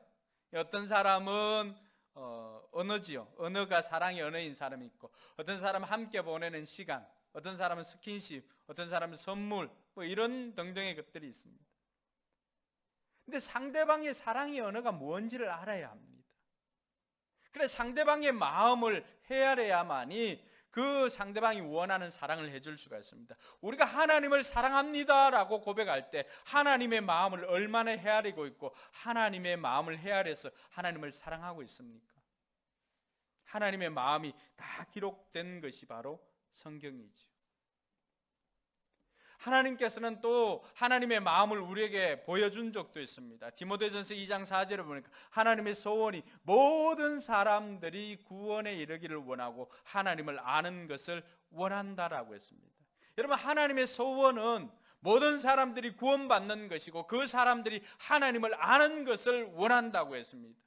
B: 어떤 사람은 언어지요. 언어가 사랑의 언어인 사람이 있고, 어떤 사람은 함께 보내는 시간, 어떤 사람은 스킨십, 어떤 사람은 선물, 뭐 이런 등등의 것들이 있습니다. 근데 상대방의 사랑의 언어가 뭔지를 알아야 합니다. 그래서 상대방의 마음을 헤아려야만이 그 상대방이 원하는 사랑을 해줄 수가 있습니다. 우리가 하나님을 사랑합니다라고 고백할 때 하나님의 마음을 얼마나 헤아리고 있고 하나님의 마음을 헤아려서 하나님을 사랑하고 있습니까? 하나님의 마음이 다 기록된 것이 바로 성경이죠. 하나님께서는 또 하나님의 마음을 우리에게 보여준 적도 있습니다. 디모데전서 2장 4절을 보니까 하나님의 소원이 모든 사람들이 구원에 이르기를 원하고 하나님을 아는 것을 원한다라고 했습니다. 여러분, 하나님의 소원은 모든 사람들이 구원받는 것이고 그 사람들이 하나님을 아는 것을 원한다고 했습니다.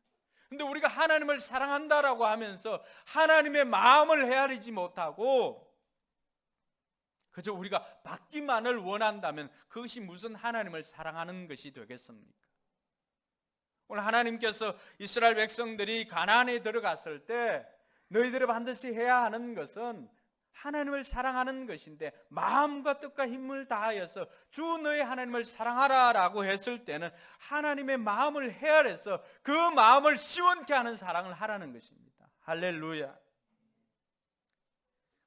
B: 근데 우리가 하나님을 사랑한다라고 하면서 하나님의 마음을 헤아리지 못하고 그저 우리가 받기만을 원한다면 그것이 무슨 하나님을 사랑하는 것이 되겠습니까? 오늘 하나님께서 이스라엘 백성들이 가나안에 들어갔을 때 너희들이 반드시 해야 하는 것은 하나님을 사랑하는 것인데 마음과 뜻과 힘을 다하여서 주 너희 하나님을 사랑하라라고 했을 때는 하나님의 마음을 헤아려서 그 마음을 시원케 하는 사랑을 하라는 것입니다. 할렐루야.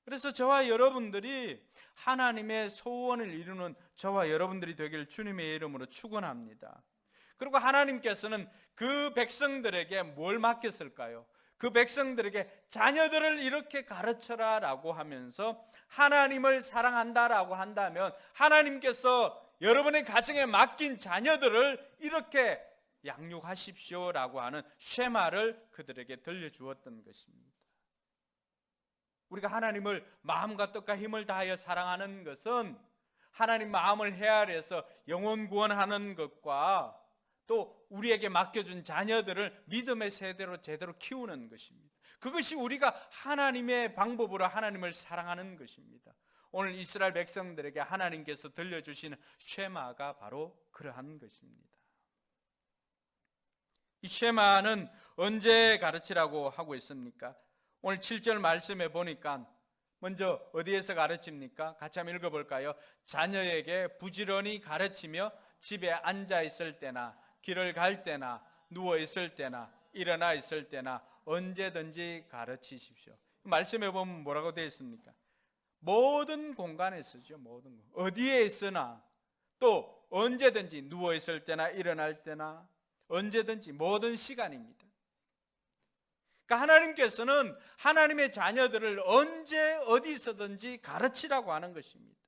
B: 그래서 저와 여러분들이 하나님의 소원을 이루는 저와 여러분들이 되기를 주님의 이름으로 축원합니다. 그리고 하나님께서는 그 백성들에게 뭘 맡겼을까요? 그 백성들에게 자녀들을 이렇게 가르쳐라라고 하면서 하나님을 사랑한다라고 한다면 하나님께서 여러분의 가정에 맡긴 자녀들을 이렇게 양육하십시오라고 하는 쉐마를 그들에게 들려주었던 것입니다. 우리가 하나님을 마음과 뜻과 힘을 다하여 사랑하는 것은 하나님 마음을 헤아려서 영혼 구원하는 것과 또 우리에게 맡겨준 자녀들을 믿음의 세대로 제대로 키우는 것입니다. 그것이 우리가 하나님의 방법으로 하나님을 사랑하는 것입니다. 오늘 이스라엘 백성들에게 하나님께서 들려주시는 쉐마가 바로 그러한 것입니다. 이 쉐마는 언제 가르치라고 하고 있습니까? 오늘 7절 말씀에 보니까 먼저 어디에서 가르칩니까? 같이 한번 읽어볼까요? 자녀에게 부지런히 가르치며 집에 앉아 있을 때나 길을 갈 때나 누워 있을 때나 일어나 있을 때나 언제든지 가르치십시오. 말씀에 보면 뭐라고 되어 있습니까? 모든 공간에 쓰죠. 모든 공. 어디에 있으나 또 언제든지 누워 있을 때나 일어날 때나 언제든지 모든 시간입니다. 그러니까 하나님께서는 하나님의 자녀들을 언제 어디서든지 가르치라고 하는 것입니다.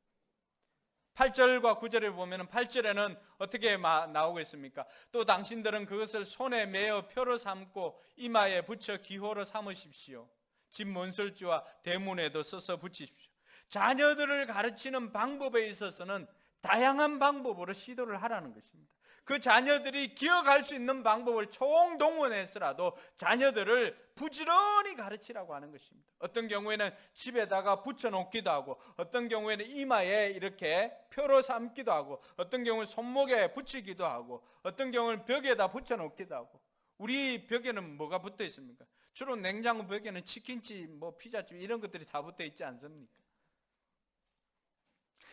B: 8절과 9절에 보면 8절에는 어떻게 나오고 있습니까? 또 당신들은 그것을 손에 메어 표로 삼고 이마에 붙여 기호로 삼으십시오. 집 문설주와 대문에도 써서 붙이십시오. 자녀들을 가르치는 방법에 있어서는 다양한 방법으로 시도를 하라는 것입니다. 그 자녀들이 기억할 수 있는 방법을 총동원해서라도 자녀들을 부지런히 가르치라고 하는 것입니다. 어떤 경우에는 집에다가 붙여놓기도 하고, 어떤 경우에는 이마에 이렇게 표로 삼기도 하고, 어떤 경우는 손목에 붙이기도 하고, 어떤 경우는 벽에다 붙여놓기도 하고. 우리 벽에는 뭐가 붙어 있습니까? 주로 냉장고 벽에는 치킨집, 피자집 이런 것들이 다 붙어 있지 않습니까?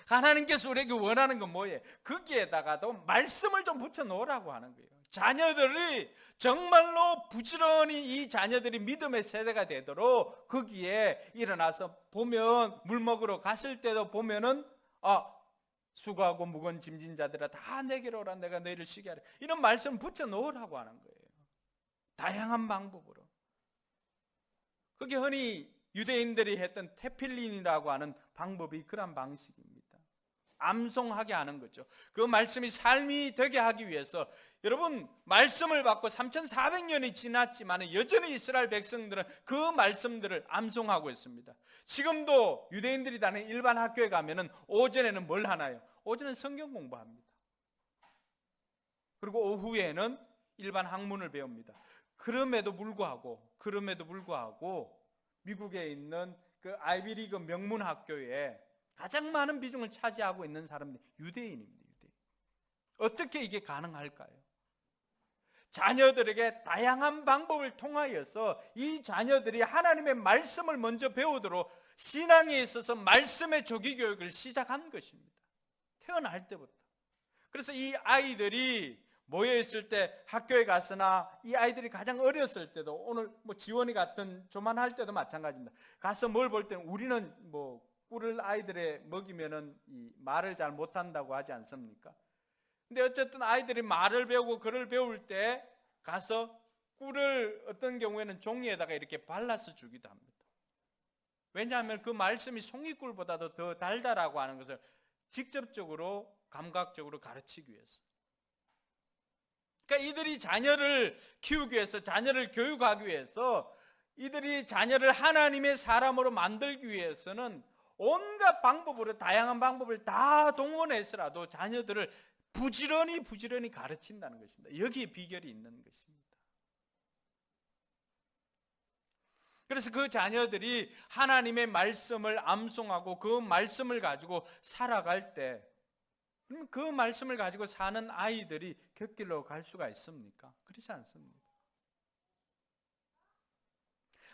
B: 하나님께서 우리에게 원하는 건 뭐예요? 거기에다가도 말씀을 좀 붙여 놓으라고 하는 거예요. 자녀들이 정말로 부지런히 이 자녀들이 믿음의 세대가 되도록 거기에 일어나서 보면, 물 먹으러 갔을 때도 보면은 수고하고 무거운 짐진 자들아 다 내게로 오라, 내가 너희를 쉬게 하리. 이런 말씀 붙여 놓으라고 하는 거예요. 다양한 방법으로. 그게 흔히 유대인들이 했던 테필린이라고 하는 방법이 그런 방식입니다. 암송하게 하는 거죠. 그 말씀이 삶이 되게 하기 위해서, 여러분, 말씀을 받고 3400년이 지났지만 여전히 이스라엘 백성들은 그 말씀들을 암송하고 있습니다. 지금도 유대인들이 다니는 일반 학교에 가면은 오전에는 뭘 하나요? 오전에는 성경 공부합니다. 그리고 오후에는 일반 학문을 배웁니다. 그럼에도 불구하고 미국에 있는 그 아이비리그 명문 학교에 가장 많은 비중을 차지하고 있는 사람들이 유대인입니다. 유대인. 어떻게 이게 가능할까요? 자녀들에게 다양한 방법을 통하여서 이 자녀들이 하나님의 말씀을 먼저 배우도록 신앙에 있어서 말씀의 조기 교육을 시작한 것입니다. 태어날 때부터. 그래서 이 아이들이 모여있을 때, 학교에 가서나 이 아이들이 가장 어렸을 때도, 오늘 지원이 같은 조만할 때도 마찬가지입니다. 가서 뭘 볼 때는 우리는 꿀을 아이들에 먹이면은 이 말을 잘 못한다고 하지 않습니까? 근데 어쨌든 아이들이 말을 배우고 글을 배울 때 가서 꿀을 어떤 경우에는 종이에다가 이렇게 발라서 주기도 합니다. 왜냐하면 그 말씀이 송이꿀보다도 더 달다라고 하는 것을 직접적으로 감각적으로 가르치기 위해서. 그러니까 이들이 자녀를 키우기 위해서, 자녀를 교육하기 위해서, 이들이 자녀를 하나님의 사람으로 만들기 위해서는 온갖 방법으로, 다양한 방법을 다 동원해서라도 자녀들을 부지런히 가르친다는 것입니다. 여기에 비결이 있는 것입니다. 그래서 그 자녀들이 하나님의 말씀을 암송하고 그 말씀을 가지고 살아갈 때, 그 말씀을 가지고 사는 아이들이 곁길로 갈 수가 있습니까? 그렇지 않습니다.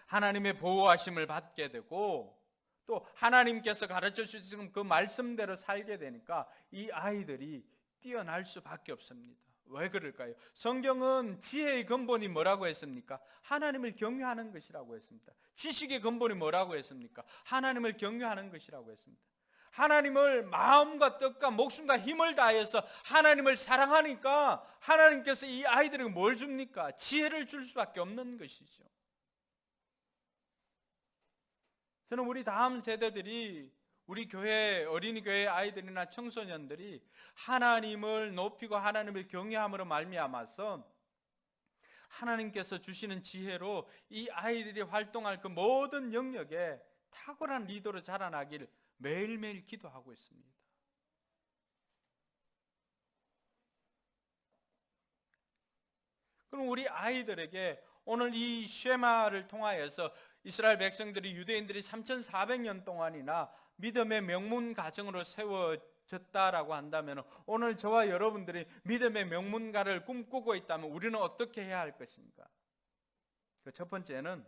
B: 하나님의 보호하심을 받게 되고, 또 하나님께서 가르쳐 주신 그 말씀대로 살게 되니까 이 아이들이 뛰어날 수밖에 없습니다. 왜 그럴까요? 성경은 지혜의 근본이 뭐라고 했습니까? 하나님을 경외하는 것이라고 했습니다. 지식의 근본이 뭐라고 했습니까? 하나님을 경외하는 것이라고 했습니다. 하나님을 마음과 뜻과 목숨과 힘을 다해서 하나님을 사랑하니까 하나님께서 이 아이들에게 뭘 줍니까? 지혜를 줄 수밖에 없는 것이죠. 저는 우리 다음 세대들이, 우리 교회, 어린이 교회 아이들이나 청소년들이 하나님을 높이고 하나님을 경외함으로 말미암아서 하나님께서 주시는 지혜로 이 아이들이 활동할 그 모든 영역에 탁월한 리더로 자라나길 매일매일 기도하고 있습니다. 그럼 우리 아이들에게 오늘 이 쉐마를 통하여서 이스라엘 백성들이, 유대인들이 3400년 동안이나 믿음의 명문 가정으로 세워졌다라고 한다면, 오늘 저와 여러분들이 믿음의 명문가를 꿈꾸고 있다면 우리는 어떻게 해야 할 것인가? 그 첫 번째는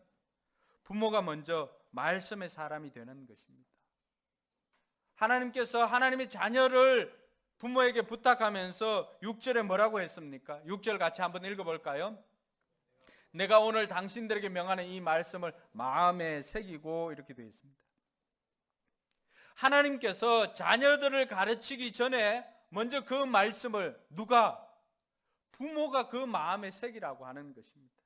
B: 부모가 먼저 말씀의 사람이 되는 것입니다. 하나님께서 하나님의 자녀를 부모에게 부탁하면서 6절에 뭐라고 했습니까? 6절 같이 한번 읽어볼까요? 내가 오늘 당신들에게 명하는 이 말씀을 마음에 새기고, 이렇게 되어 있습니다. 하나님께서 자녀들을 가르치기 전에 먼저 그 말씀을 부모가 그 마음에 새기라고 하는 것입니다.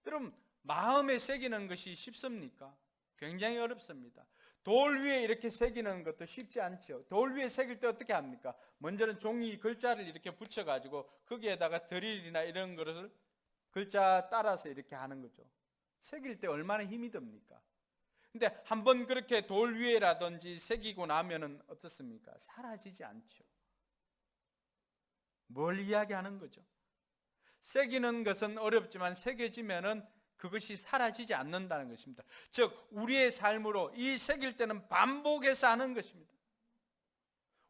B: 여러분, 마음에 새기는 것이 쉽습니까? 굉장히 어렵습니다. 돌 위에 이렇게 새기는 것도 쉽지 않죠. 돌 위에 새길 때 어떻게 합니까? 먼저는 종이 글자를 이렇게 붙여가지고 거기에다가 드릴이나 이런 것을 글자 따라서 이렇게 하는 거죠. 새길 때 얼마나 힘이 듭니까? 근데 한번 그렇게 돌 위에라든지 새기고 나면은 어떻습니까? 사라지지 않죠. 뭘 이야기하는 거죠? 새기는 것은 어렵지만 새겨지면은 그것이 사라지지 않는다는 것입니다. 즉 우리의 삶으로 이 새길 때는 반복해서 하는 것입니다.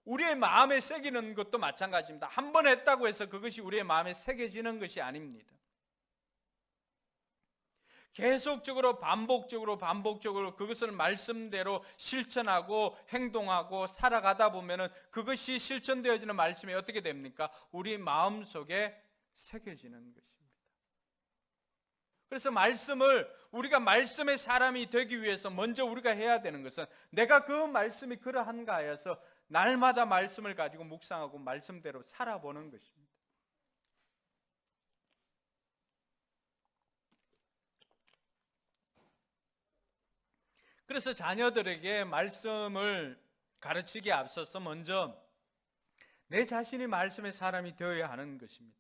B: 우리의 마음에 새기는 것도 마찬가지입니다. 한 번 했다고 해서 그것이 우리의 마음에 새겨지는 것이 아닙니다. 계속적으로 반복적으로 그것을 말씀대로 실천하고 행동하고 살아가다 보면은 그것이 실천되어지는 말씀이 어떻게 됩니까? 우리 마음속에 새겨지는 것입니다. 그래서 우리가 말씀의 사람이 되기 위해서 먼저 우리가 해야 되는 것은 내가 그 말씀이 그러한가 하여서 날마다 말씀을 가지고 묵상하고 말씀대로 살아보는 것입니다. 그래서 자녀들에게 말씀을 가르치기에 앞서서 먼저 내 자신이 말씀의 사람이 되어야 하는 것입니다.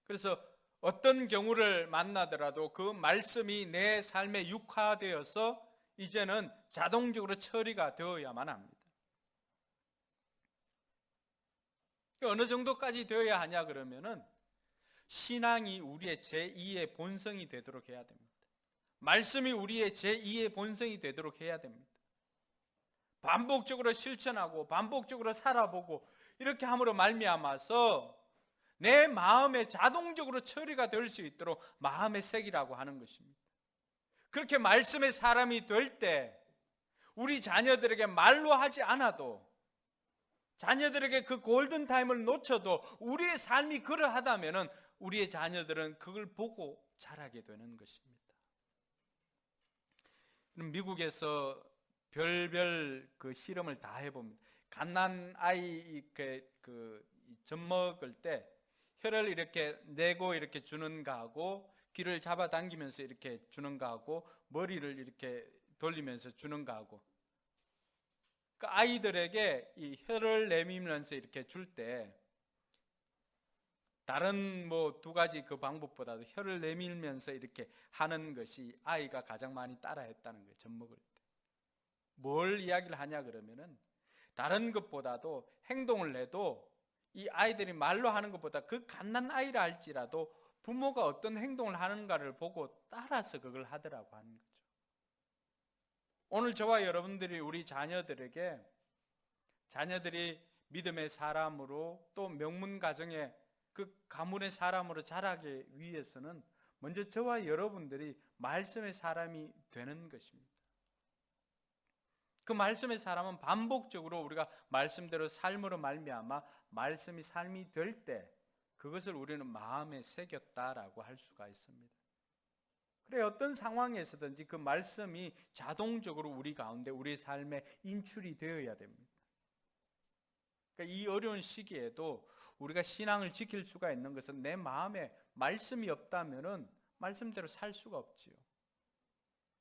B: 그래서 어떤 경우를 만나더라도 그 말씀이 내 삶에 육화되어서 이제는 자동적으로 처리가 되어야만 합니다. 어느 정도까지 되어야 하냐 그러면은 신앙이 우리의 제2의 본성이 되도록 해야 됩니다. 말씀이 우리의 제2의 본성이 되도록 해야 됩니다. 반복적으로 실천하고 반복적으로 살아보고 이렇게 함으로 말미암아서 내 마음에 자동적으로 처리가 될 수 있도록 마음의 색이라고 하는 것입니다. 그렇게 말씀의 사람이 될 때 우리 자녀들에게 말로 하지 않아도 자녀들에게 그 골든타임을 놓쳐도 우리의 삶이 그러하다면 우리의 자녀들은 그걸 보고 자라게 되는 것입니다. 미국에서 별별 그 실험을 다 해봅니다. 갓난 아이 젖 먹을 때 혀를 이렇게 내고 이렇게 주는 거하고 귀를 잡아당기면서 이렇게 주는 거하고 머리를 이렇게 돌리면서 주는 거하고 그 아이들에게 이 혀를 내밀면서 이렇게 줄 때 다른 뭐 두 가지 그 방법보다도 혀를 내밀면서 이렇게 하는 것이 아이가 가장 많이 따라했다는 거예요. 젖 먹을 때. 뭘 이야기를 하냐 그러면은 다른 것보다도 행동을 해도 이 아이들이 말로 하는 것보다 그 갓난 아이라 할지라도 부모가 어떤 행동을 하는가를 보고 따라서 그걸 하더라고 하는 거죠. 오늘 저와 여러분들이 우리 자녀들이 믿음의 사람으로 또 명문 가정의 그 가문의 사람으로 자라기 위해서는 먼저 저와 여러분들이 말씀의 사람이 되는 것입니다. 그 말씀의 사람은 반복적으로 우리가 말씀대로 삶으로 말미암아 말씀이 삶이 될 때 그것을 우리는 마음에 새겼다라고 할 수가 있습니다. 그래 어떤 상황에서든지 그 말씀이 자동적으로 우리 가운데 우리 삶에 인출이 되어야 됩니다. 그러니까 이 어려운 시기에도 우리가 신앙을 지킬 수가 있는 것은 내 마음에 말씀이 없다면은 말씀대로 살 수가 없지요.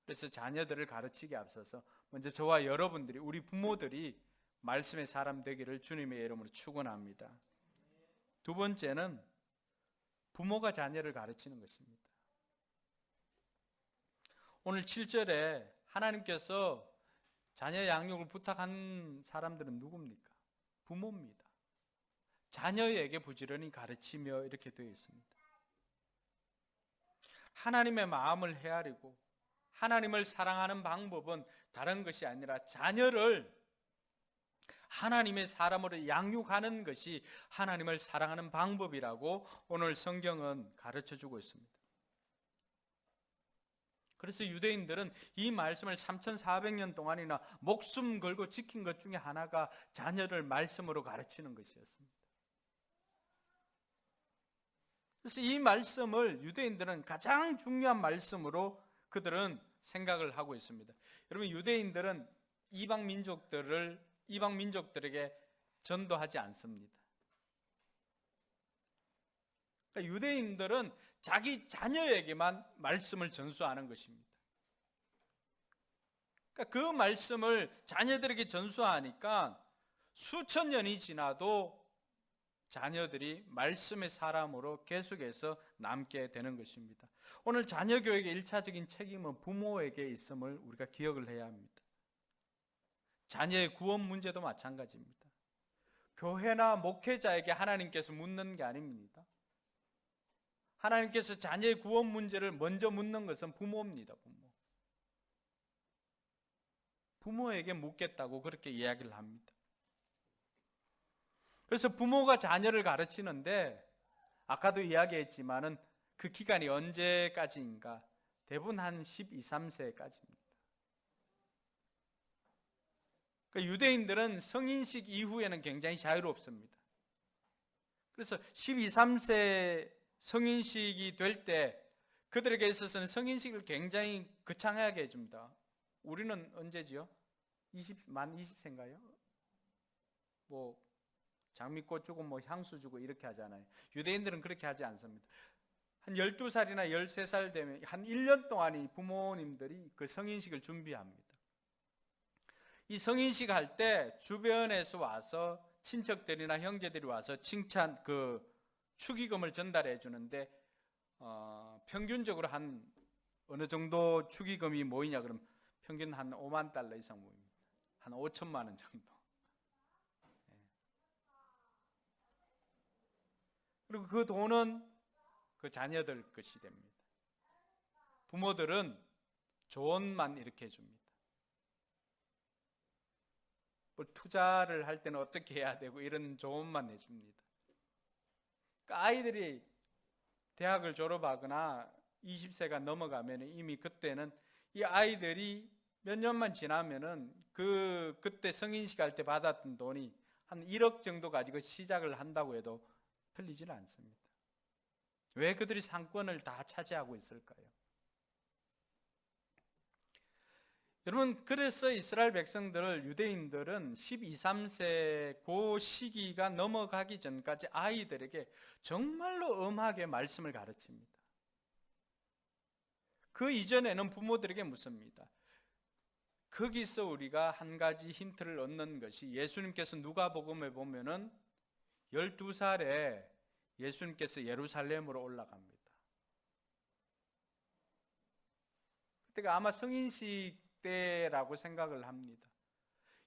B: 그래서 자녀들을 가르치기에 앞서서 먼저 저와 여러분들이 우리 부모들이 말씀의 사람 되기를 주님의 이름으로 축원합니다. 두 번째는 부모가 자녀를 가르치는 것입니다. 오늘 7절에 하나님께서 자녀 양육을 부탁한 사람들은 누굽니까? 부모입니다. 자녀에게 부지런히 가르치며 이렇게 되어 있습니다. 하나님의 마음을 헤아리고 하나님을 사랑하는 방법은 다른 것이 아니라 자녀를 하나님의 사람으로 양육하는 것이 하나님을 사랑하는 방법이라고 오늘 성경은 가르쳐주고 있습니다. 그래서 유대인들은 이 말씀을 3400년 동안이나 목숨 걸고 지킨 것 중에 하나가 자녀를 말씀으로 가르치는 것이었습니다. 그래서 이 말씀을 유대인들은 가장 중요한 말씀으로 그들은 생각을 하고 있습니다. 여러분 유대인들은 이방 민족들에게 전도하지 않습니다. 그러니까 유대인들은 자기 자녀에게만 말씀을 전수하는 것입니다. 그러니까 그 말씀을 자녀들에게 전수하니까 수천 년이 지나도 자녀들이 말씀의 사람으로 계속해서 남게 되는 것입니다. 오늘 자녀 교육의 1차적인 책임은 부모에게 있음을 우리가 기억을 해야 합니다. 자녀의 구원 문제도 마찬가지입니다. 교회나 목회자에게 하나님께서 묻는 게 아닙니다. 하나님께서 자녀의 구원 문제를 먼저 묻는 것은 부모입니다. 부모에게 묻겠다고 그렇게 이야기를 합니다. 그래서 부모가 자녀를 가르치는데 아까도 이야기했지만은 그 기간이 언제까지인가? 대부분 한 12, 13세까지입니다. 그러니까 유대인들은 성인식 이후에는 굉장히 자유롭습니다. 그래서 12, 13세 성인식이 될 때 그들에게 있어서는 성인식을 굉장히 거창하게 해줍니다. 우리는 언제지요? 만 20세인가요? 뭐 장미꽃 주고 뭐 향수 주고 이렇게 하잖아요. 유대인들은 그렇게 하지 않습니다. 한 12살이나 13살 되면 한 1년 동안 이 부모님들이 그 성인식을 준비합니다. 이 성인식 할 때 주변에서 와서 친척들이나 형제들이 와서 칭찬 축의금을 전달해 주는데 평균적으로 한 어느 정도 축의금이 모이냐 그러면 평균 한 5만 달러 이상 모입니다. 한 5천만 원 정도. 그리고 그 돈은 그 자녀들 것이 됩니다. 부모들은 조언만 이렇게 해줍니다. 뭐 투자를 할 때는 어떻게 해야 되고 이런 조언만 해줍니다. 그러니까 아이들이 대학을 졸업하거나 20세가 넘어가면 이미 그때는 이 아이들이 몇 년만 지나면은 그때 성인식 할 때 받았던 돈이 한 1억 정도 가지고 시작을 한다고 해도 틀리지는 않습니다. 왜 그들이 상권을 다 차지하고 있을까요? 여러분, 그래서 이스라엘 백성들을 유대인들은 12, 13세 그 시기가 넘어가기 전까지 아이들에게 정말로 엄하게 말씀을 가르칩니다. 그 이전에는 부모들에게 묻습니다. 거기서 우리가 한 가지 힌트를 얻는 것이 예수님께서 누가복음에 보면은 12살에 예수님께서 예루살렘으로 올라갑니다. 그때가 아마 성인식 때라고 생각을 합니다.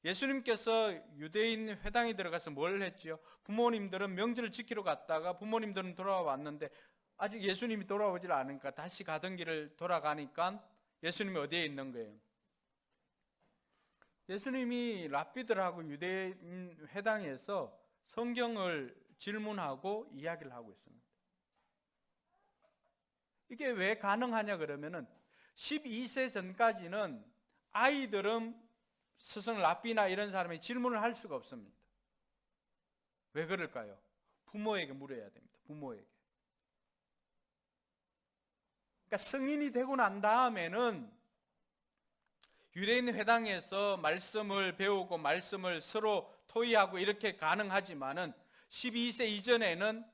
B: 예수님께서 유대인 회당에 들어가서 뭘 했지요? 부모님들은 명절을 지키러 갔다가 부모님들은 돌아왔는데 아직 예수님이 돌아오질 않으니까 다시 가던 길을 돌아가니까 예수님이 어디에 있는 거예요? 예수님이 랍비들하고 유대인 회당에서 성경을 질문하고 이야기를 하고 있습니다. 이게 왜 가능하냐 그러면은 12세 전까지는 아이들은 스승 랍비나 이런 사람이 질문을 할 수가 없습니다. 왜 그럴까요? 부모에게 물어야 됩니다. 부모에게. 그러니까 성인이 되고 난 다음에는 유대인 회당에서 말씀을 배우고 말씀을 서로 토의하고 이렇게 가능하지만은 12세 이전에는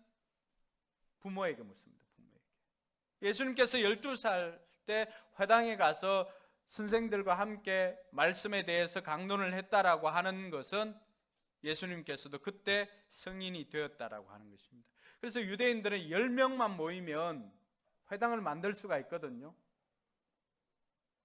B: 부모에게 묻습니다. 부모에게. 예수님께서 12살 때 회당에 가서 선생들과 함께 말씀에 대해서 강론을 했다라고 하는 것은 예수님께서도 그때 성인이 되었다라고 하는 것입니다. 그래서 유대인들은 10명만 모이면 회당을 만들 수가 있거든요.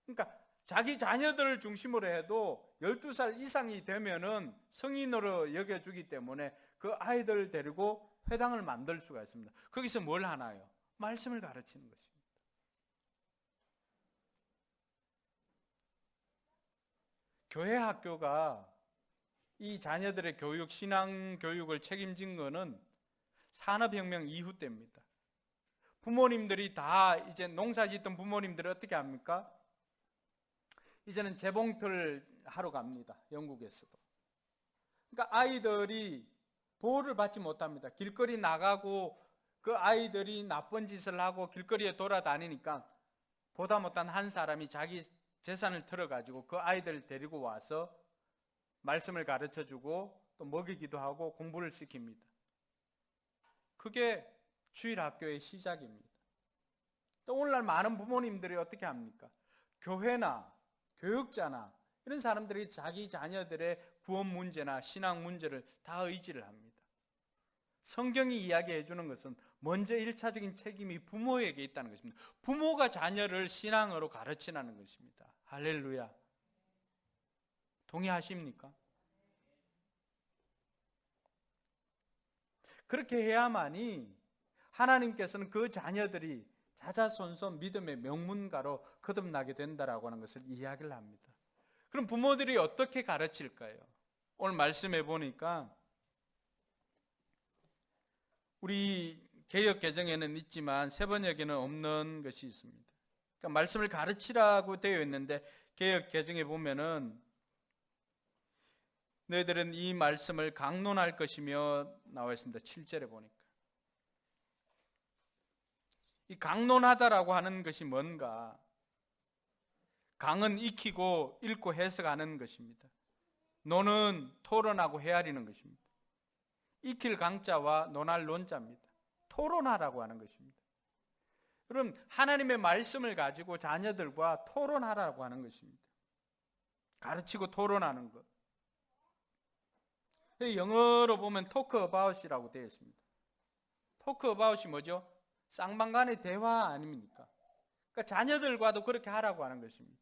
B: 그러니까 자기 자녀들을 중심으로 해도 12살 이상이 되면은 성인으로 여겨주기 때문에 그 아이들을 데리고 회당을 만들 수가 있습니다. 거기서 뭘 하나요? 말씀을 가르치는 것입니다. 교회 학교가 이 자녀들의 교육, 신앙 교육을 책임진 것은 산업혁명 이후 때입니다. 부모님들이 다 이제 농사 짓던 부모님들이 어떻게 합니까? 이제는 재봉틀 하러 갑니다. 영국에서도. 그러니까 아이들이 보호를 받지 못합니다. 길거리 나가고 그 아이들이 나쁜 짓을 하고 길거리에 돌아다니니까 보다 못한 한 사람이 자기 재산을 털어가지고 그 아이들을 데리고 와서 말씀을 가르쳐주고 또 먹이기도 하고 공부를 시킵니다. 그게 주일학교의 시작입니다. 또 오늘날 많은 부모님들이 어떻게 합니까? 교회나 교육자나 이런 사람들이 자기 자녀들의 구원 문제나 신앙 문제를 다 의지를 합니다. 성경이 이야기해 주는 것은 먼저 1차적인 책임이 부모에게 있다는 것입니다. 부모가 자녀를 신앙으로 가르치라는 것입니다. 할렐루야. 동의하십니까? 그렇게 해야만이 하나님께서는 그 자녀들이 자자손손 믿음의 명문가로 거듭나게 된다라고 하는 것을 이야기를 합니다. 그럼 부모들이 어떻게 가르칠까요? 오늘 말씀해 보니까 우리 개역 개정에는 있지만 세번역에는 없는 것이 있습니다. 그러니까 말씀을 가르치라고 되어 있는데 개역 개정에 보면은 너희들은 이 말씀을 강론할 것이며 나와 있습니다. 7절에 보니까 이 강론하다라고 하는 것이 뭔가? 강은 익히고 읽고 해석하는 것입니다. 논은 토론하고 헤아리는 것입니다. 익힐 강자와 논할 논자입니다. 토론하라고 하는 것입니다. 여러분, 하나님의 말씀을 가지고 자녀들과 토론하라고 하는 것입니다. 가르치고 토론하는 것. 영어로 보면 토크 어바웃이라고 되어 있습니다. 토크 어바웃이 뭐죠? 쌍방간의 대화 아닙니까? 그러니까 자녀들과도 그렇게 하라고 하는 것입니다.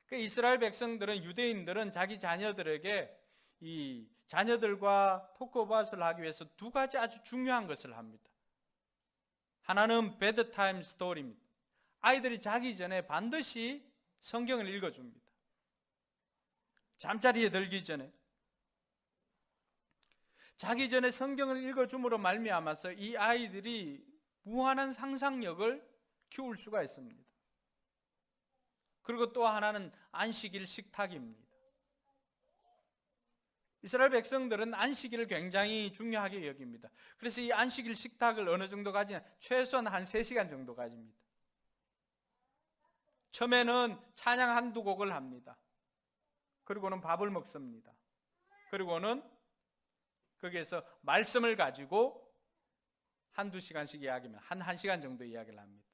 B: 그러니까 이스라엘 백성들은, 유대인들은 자기 자녀들에게 이 자녀들과 토크 어바웃을 하기 위해서 두 가지 아주 중요한 것을 합니다. 하나는 베드타임 스토리입니다. 아이들이 자기 전에 반드시 성경을 읽어줍니다. 잠자리에 들기 전에. 자기 전에 성경을 읽어줌으로 말미암아서 이 아이들이 무한한 상상력을 키울 수가 있습니다. 그리고 또 하나는 안식일 식탁입니다. 이스라엘 백성들은 안식일을 굉장히 중요하게 여깁니다. 그래서 이 안식일 식탁을 어느 정도 가지냐? 최소한 한 3시간 정도 가집니다. 처음에는 찬양 한두 곡을 합니다. 그리고는 밥을 먹습니다. 그리고는 거기에서 말씀을 가지고 한두 시간씩 이야기하면 한 1시간 정도 이야기를 합니다.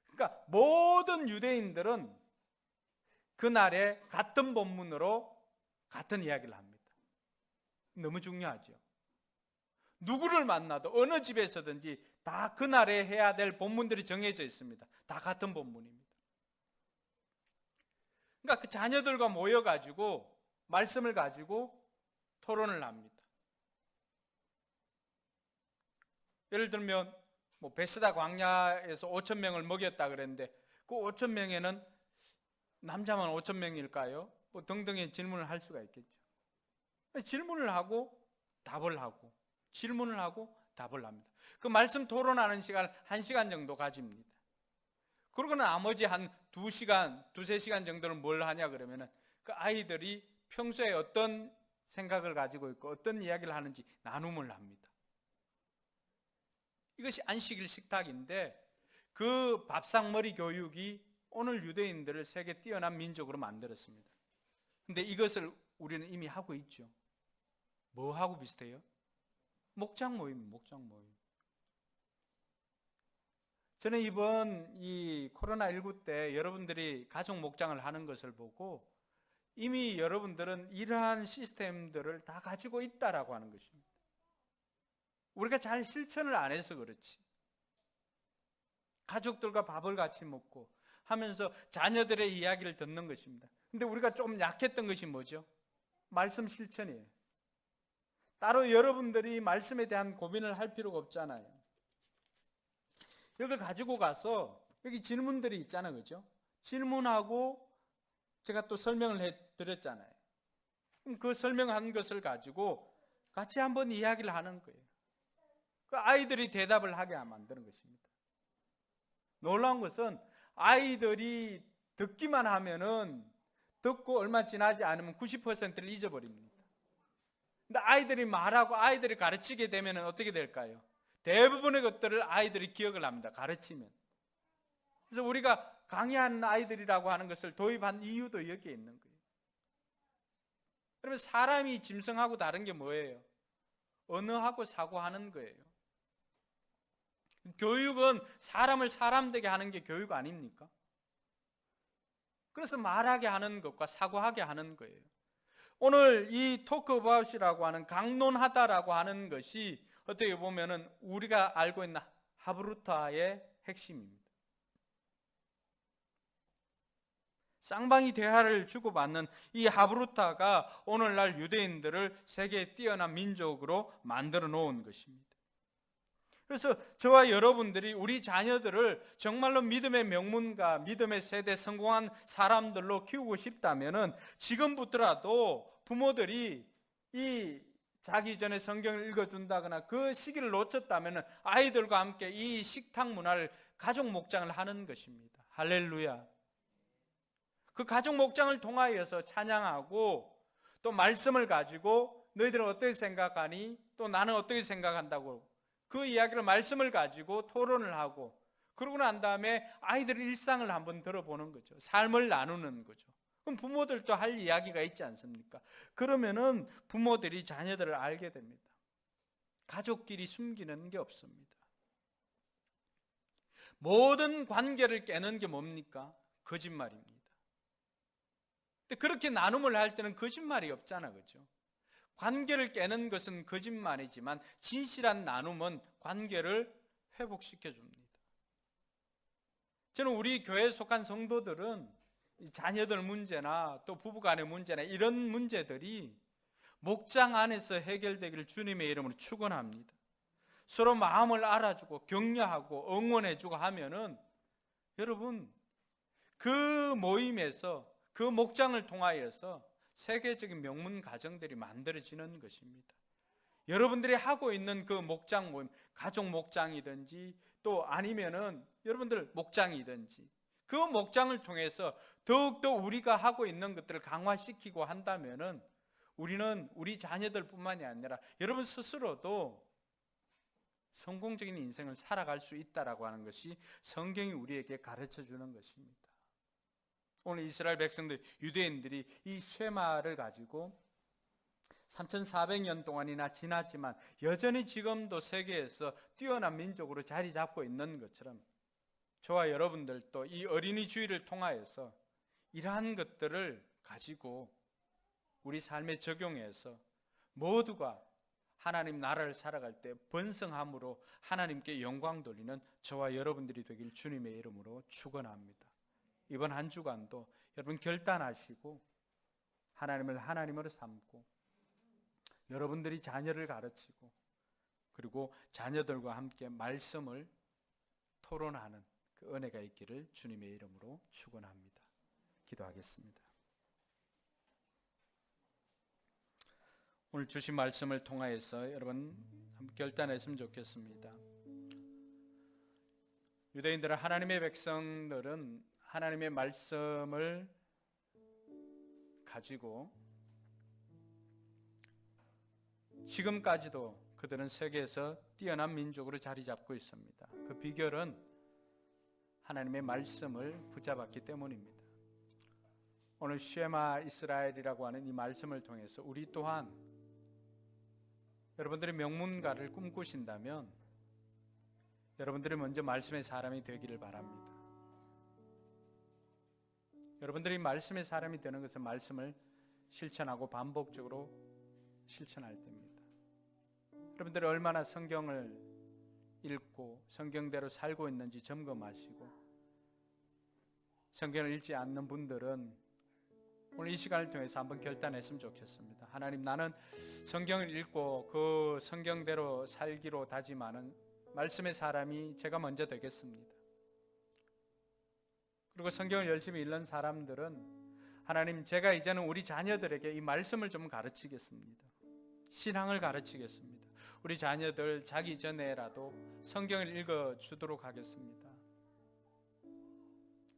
B: 그러니까 모든 유대인들은 그날에 같은 본문으로 같은 이야기를 합니다. 너무 중요하죠. 누구를 만나도 어느 집에서든지 다 그날에 해야 될 본문들이 정해져 있습니다. 다 같은 본문입니다. 그러니까 그 자녀들과 모여가지고 말씀을 가지고 토론을 합니다. 예를 들면 뭐 베스다 광야에서 5,000명을 먹였다 그랬는데 그 5,000명에는 남자만 5,000명일까요? 뭐 등등의 질문을 할 수가 있겠죠. 질문을 하고 답을 하고 질문을 하고 답을 합니다. 그 말씀 토론하는 시간을 1시간 정도 가집니다. 그러고는 나머지 한 2시간, 2-3시간 정도는 뭘 하냐 그러면은 그 아이들이 평소에 어떤 생각을 가지고 있고 어떤 이야기를 하는지 나눔을 합니다. 이것이 안식일 식탁인데 그 밥상머리 교육이 오늘 유대인들을 세계 뛰어난 민족으로 만들었습니다. 근데 이것을 우리는 이미 하고 있죠. 뭐 하고 비슷해요? 목장 모임, 목장 모임. 저는 이번 이 코로나19 때 여러분들이 가족 목장을 하는 것을 보고 이미 여러분들은 이러한 시스템들을 다 가지고 있다라고 하는 것입니다. 우리가 잘 실천을 안 해서 그렇지. 가족들과 밥을 같이 먹고 하면서 자녀들의 이야기를 듣는 것입니다. 근데 우리가 좀 약했던 것이 뭐죠? 말씀 실천이에요. 따로 여러분들이 말씀에 대한 고민을 할 필요가 없잖아요. 이걸 가지고 가서 여기 질문들이 있잖아요. 그죠? 질문하고 제가 또 설명을 해드렸잖아요. 그럼 그 설명한 것을 가지고 같이 한번 이야기를 하는 거예요. 그 아이들이 대답을 하게 만드는 것입니다. 놀라운 것은 아이들이 듣기만 하면은 듣고 얼마 지나지 않으면 90%를 잊어버립니다. 근데 아이들이 말하고 아이들이 가르치게 되면 어떻게 될까요? 대부분의 것들을 아이들이 기억을 합니다. 가르치면. 그래서 우리가 강의하는 아이들이라고 하는 것을 도입한 이유도 여기에 있는 거예요. 그러면 사람이 짐승하고 다른 게 뭐예요? 언어하고 사고하는 거예요. 교육은 사람을 사람 되게 하는 게 교육 아닙니까? 그래서 말하게 하는 것과 사고하게 하는 거예요. 오늘 이 토크 어바웃이라고 하는 강론하다라고 하는 것이 어떻게 보면은 우리가 알고 있는 하브루타의 핵심입니다. 쌍방이 대화를 주고받는 이 하브루타가 오늘날 유대인들을 세계의 뛰어난 민족으로 만들어 놓은 것입니다. 그래서 저와 여러분들이 우리 자녀들을 정말로 믿음의 명문가, 믿음의 세대 성공한 사람들로 키우고 싶다면은 지금부터라도 부모들이 이 자기 전에 성경을 읽어준다거나 그 시기를 놓쳤다면은 아이들과 함께 이 식탁 문화를 가족 목장을 하는 것입니다. 할렐루야. 그 가족 목장을 통하여서 찬양하고 또 말씀을 가지고 너희들은 어떻게 생각하니? 또 나는 어떻게 생각한다고 그 이야기를 말씀을 가지고 토론을 하고 그러고 난 다음에 아이들의 일상을 한번 들어보는 거죠. 삶을 나누는 거죠. 그럼 부모들도 할 이야기가 있지 않습니까? 그러면은 부모들이 자녀들을 알게 됩니다. 가족끼리 숨기는 게 없습니다. 모든 관계를 깨는 게 뭡니까? 거짓말입니다. 근데 그렇게 나눔을 할 때는 거짓말이 없잖아, 그렇죠? 관계를 깨는 것은 거짓말이지만 진실한 나눔은 관계를 회복시켜 줍니다. 저는 우리 교회에 속한 성도들은 자녀들 문제나 또 부부간의 문제나 이런 문제들이 목장 안에서 해결되기를 주님의 이름으로 축원합니다. 서로 마음을 알아주고 격려하고 응원해주고 하면은 여러분 그 모임에서 그 목장을 통하여서 세계적인 명문 가정들이 만들어지는 것입니다. 여러분들이 하고 있는 그 목장 모임, 가족 목장이든지 또 아니면은 여러분들 목장이든지 그 목장을 통해서 더욱더 우리가 하고 있는 것들을 강화시키고 한다면은 우리는 우리 자녀들뿐만이 아니라 여러분 스스로도 성공적인 인생을 살아갈 수 있다라고 하는 것이 성경이 우리에게 가르쳐 주는 것입니다. 오늘 이스라엘 백성들, 유대인들이 이 쉐마를 가지고 3400년 동안이나 지났지만 여전히 지금도 세계에서 뛰어난 민족으로 자리 잡고 있는 것처럼 저와 여러분들도 이 어린이 주의를 통하여서 이러한 것들을 가지고 우리 삶에 적용해서 모두가 하나님 나라를 살아갈 때 번성함으로 하나님께 영광 돌리는 저와 여러분들이 되길 주님의 이름으로 축원합니다. 이번 한 주간도 여러분 결단하시고 하나님을 하나님으로 삼고 여러분들이 자녀를 가르치고 그리고 자녀들과 함께 말씀을 토론하는 그 은혜가 있기를 주님의 이름으로 축원합니다. 기도하겠습니다. 오늘 주신 말씀을 통하여서 여러분 함께 결단했으면 좋겠습니다. 유대인들은 하나님의 백성들은 하나님의 말씀을 가지고 지금까지도 그들은 세계에서 뛰어난 민족으로 자리 잡고 있습니다. 그 비결은 하나님의 말씀을 붙잡았기 때문입니다. 오늘 쉐마 이스라엘이라고 하는 이 말씀을 통해서 우리 또한 여러분들이 명문가를 꿈꾸신다면 여러분들이 먼저 말씀의 사람이 되기를 바랍니다. 여러분들이 말씀의 사람이 되는 것은 말씀을 실천하고 반복적으로 실천할 때입니다. 여러분들이 얼마나 성경을 읽고 성경대로 살고 있는지 점검하시고 성경을 읽지 않는 분들은 오늘 이 시간을 통해서 한번 결단했으면 좋겠습니다. 하나님, 나는 성경을 읽고 그 성경대로 살기로 다짐하는 말씀의 사람이 제가 먼저 되겠습니다. 그리고 성경을 열심히 읽는 사람들은 하나님, 제가 이제는 우리 자녀들에게 이 말씀을 좀 가르치겠습니다. 신앙을 가르치겠습니다. 우리 자녀들 자기 전에라도 성경을 읽어주도록 하겠습니다.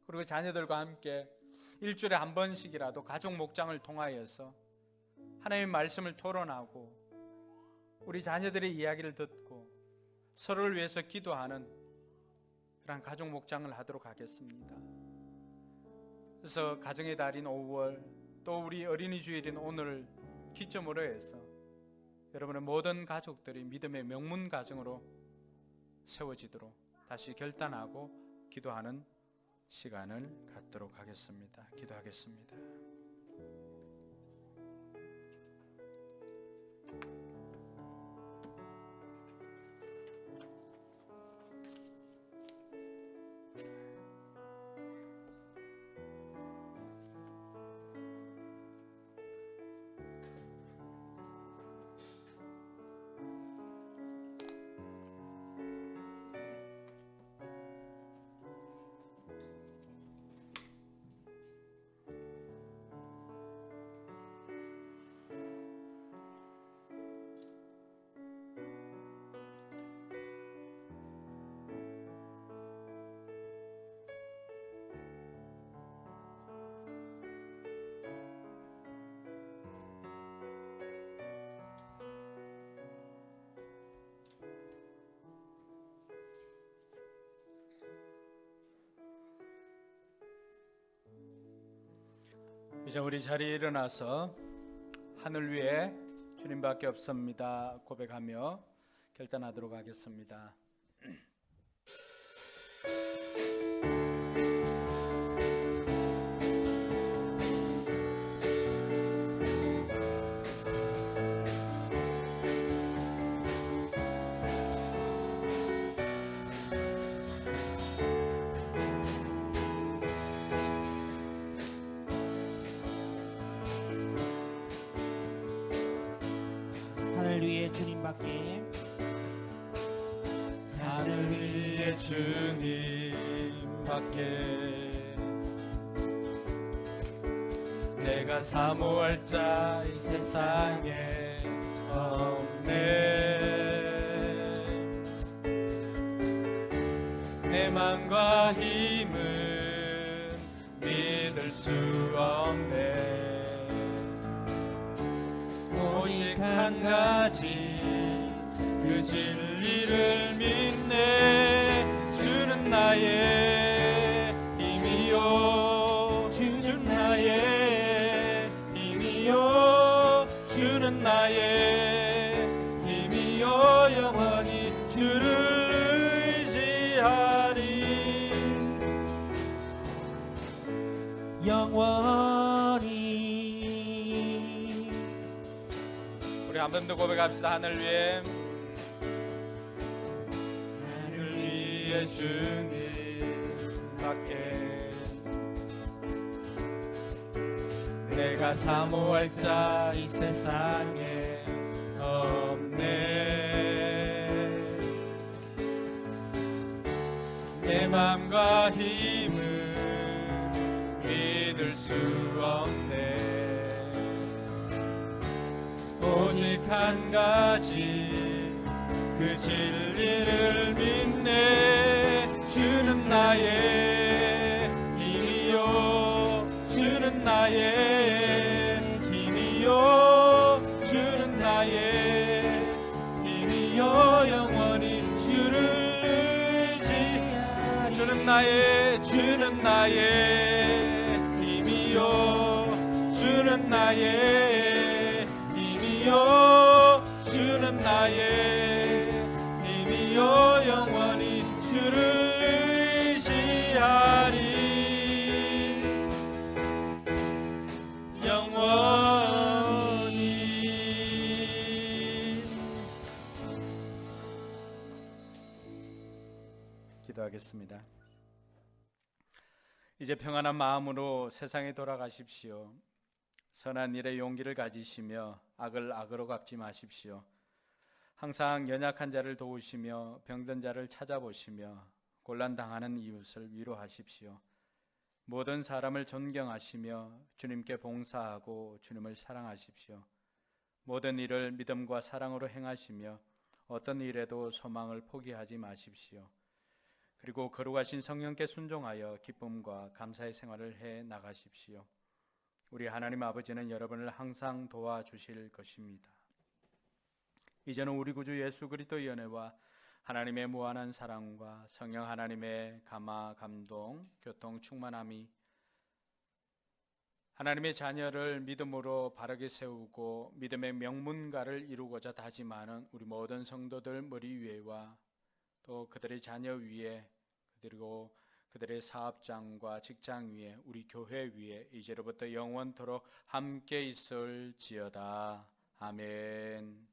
B: 그리고 자녀들과 함께 일주일에 한 번씩이라도 가족 목장을 통하여서 하나님의 말씀을 토론하고 우리 자녀들의 이야기를 듣고 서로를 위해서 기도하는 그런 가족 목장을 하도록 하겠습니다. 그래서 가정의 달인 5월 또 우리 어린이 주일인 오늘을 기점으로 해서 여러분의 모든 가족들이 믿음의 명문 가정으로 세워지도록 다시 결단하고 기도하는 시간을 갖도록 하겠습니다. 기도하겠습니다. 이제 우리 자리에 일어나서 하늘 위에 주님밖에 없습니다 고백하며 결단하도록 하겠습니다.
A: 하늘 위에 주님밖에
B: 하늘 위에 주님밖에 내가 사모할 자 이 세상에 없네. 내 맘과 힘은 믿을 수 없네. 오직 한 가지 그 진리를 믿네. 주는 나의 힘이요 주는 나의 힘이요 주는 나의 힘이요 영원히 주를 의지하리.
A: 영원히
B: 우리 한 번 더 고백합시다. 하늘 위에 주님밖에 내가 사모할 자 이 세상에 없네. 내 맘과 힘은 믿을 수 없네. 오직 한 가지 그 진리를 믿네. 주는 나의 힘이요 주는 나의 힘이요 주는 나의 힘이요 영원히 주를 의지하리. 주는 나의 힘이요 주는 나의 힘이요 주는 나의 힘이요 영원히 주를 의지하리. 영원히. 기도하겠습니다. 이제 평안한 마음으로 세상에 돌아가십시오. 선한 일에 용기를 가지시며 악을 악으로 갚지 마십시오. 항상 연약한 자를 도우시며 병든 자를 찾아보시며 곤란당하는 이웃을 위로하십시오. 모든 사람을 존경하시며 주님께 봉사하고 주님을 사랑하십시오. 모든 일을 믿음과 사랑으로 행하시며 어떤 일에도 소망을 포기하지 마십시오. 그리고 거룩하신 성령께 순종하여 기쁨과 감사의 생활을 해 나가십시오. 우리 하나님 아버지는 여러분을 항상 도와주실 것입니다. 이제는 우리 구주 예수 그리스도의 은혜와 하나님의 무한한 사랑과 성령 하나님의 감화, 감동, 교통, 충만함이 하나님의 자녀를 믿음으로 바르게 세우고 믿음의 명문가를 이루고자 다짐하는 우리 모든 성도들 머리 위에와 또 그들의 자녀 위에 그리고 그들의 사업장과 직장 위에 우리 교회 위에 이제로부터 영원토록 함께 있을지어다. 아멘.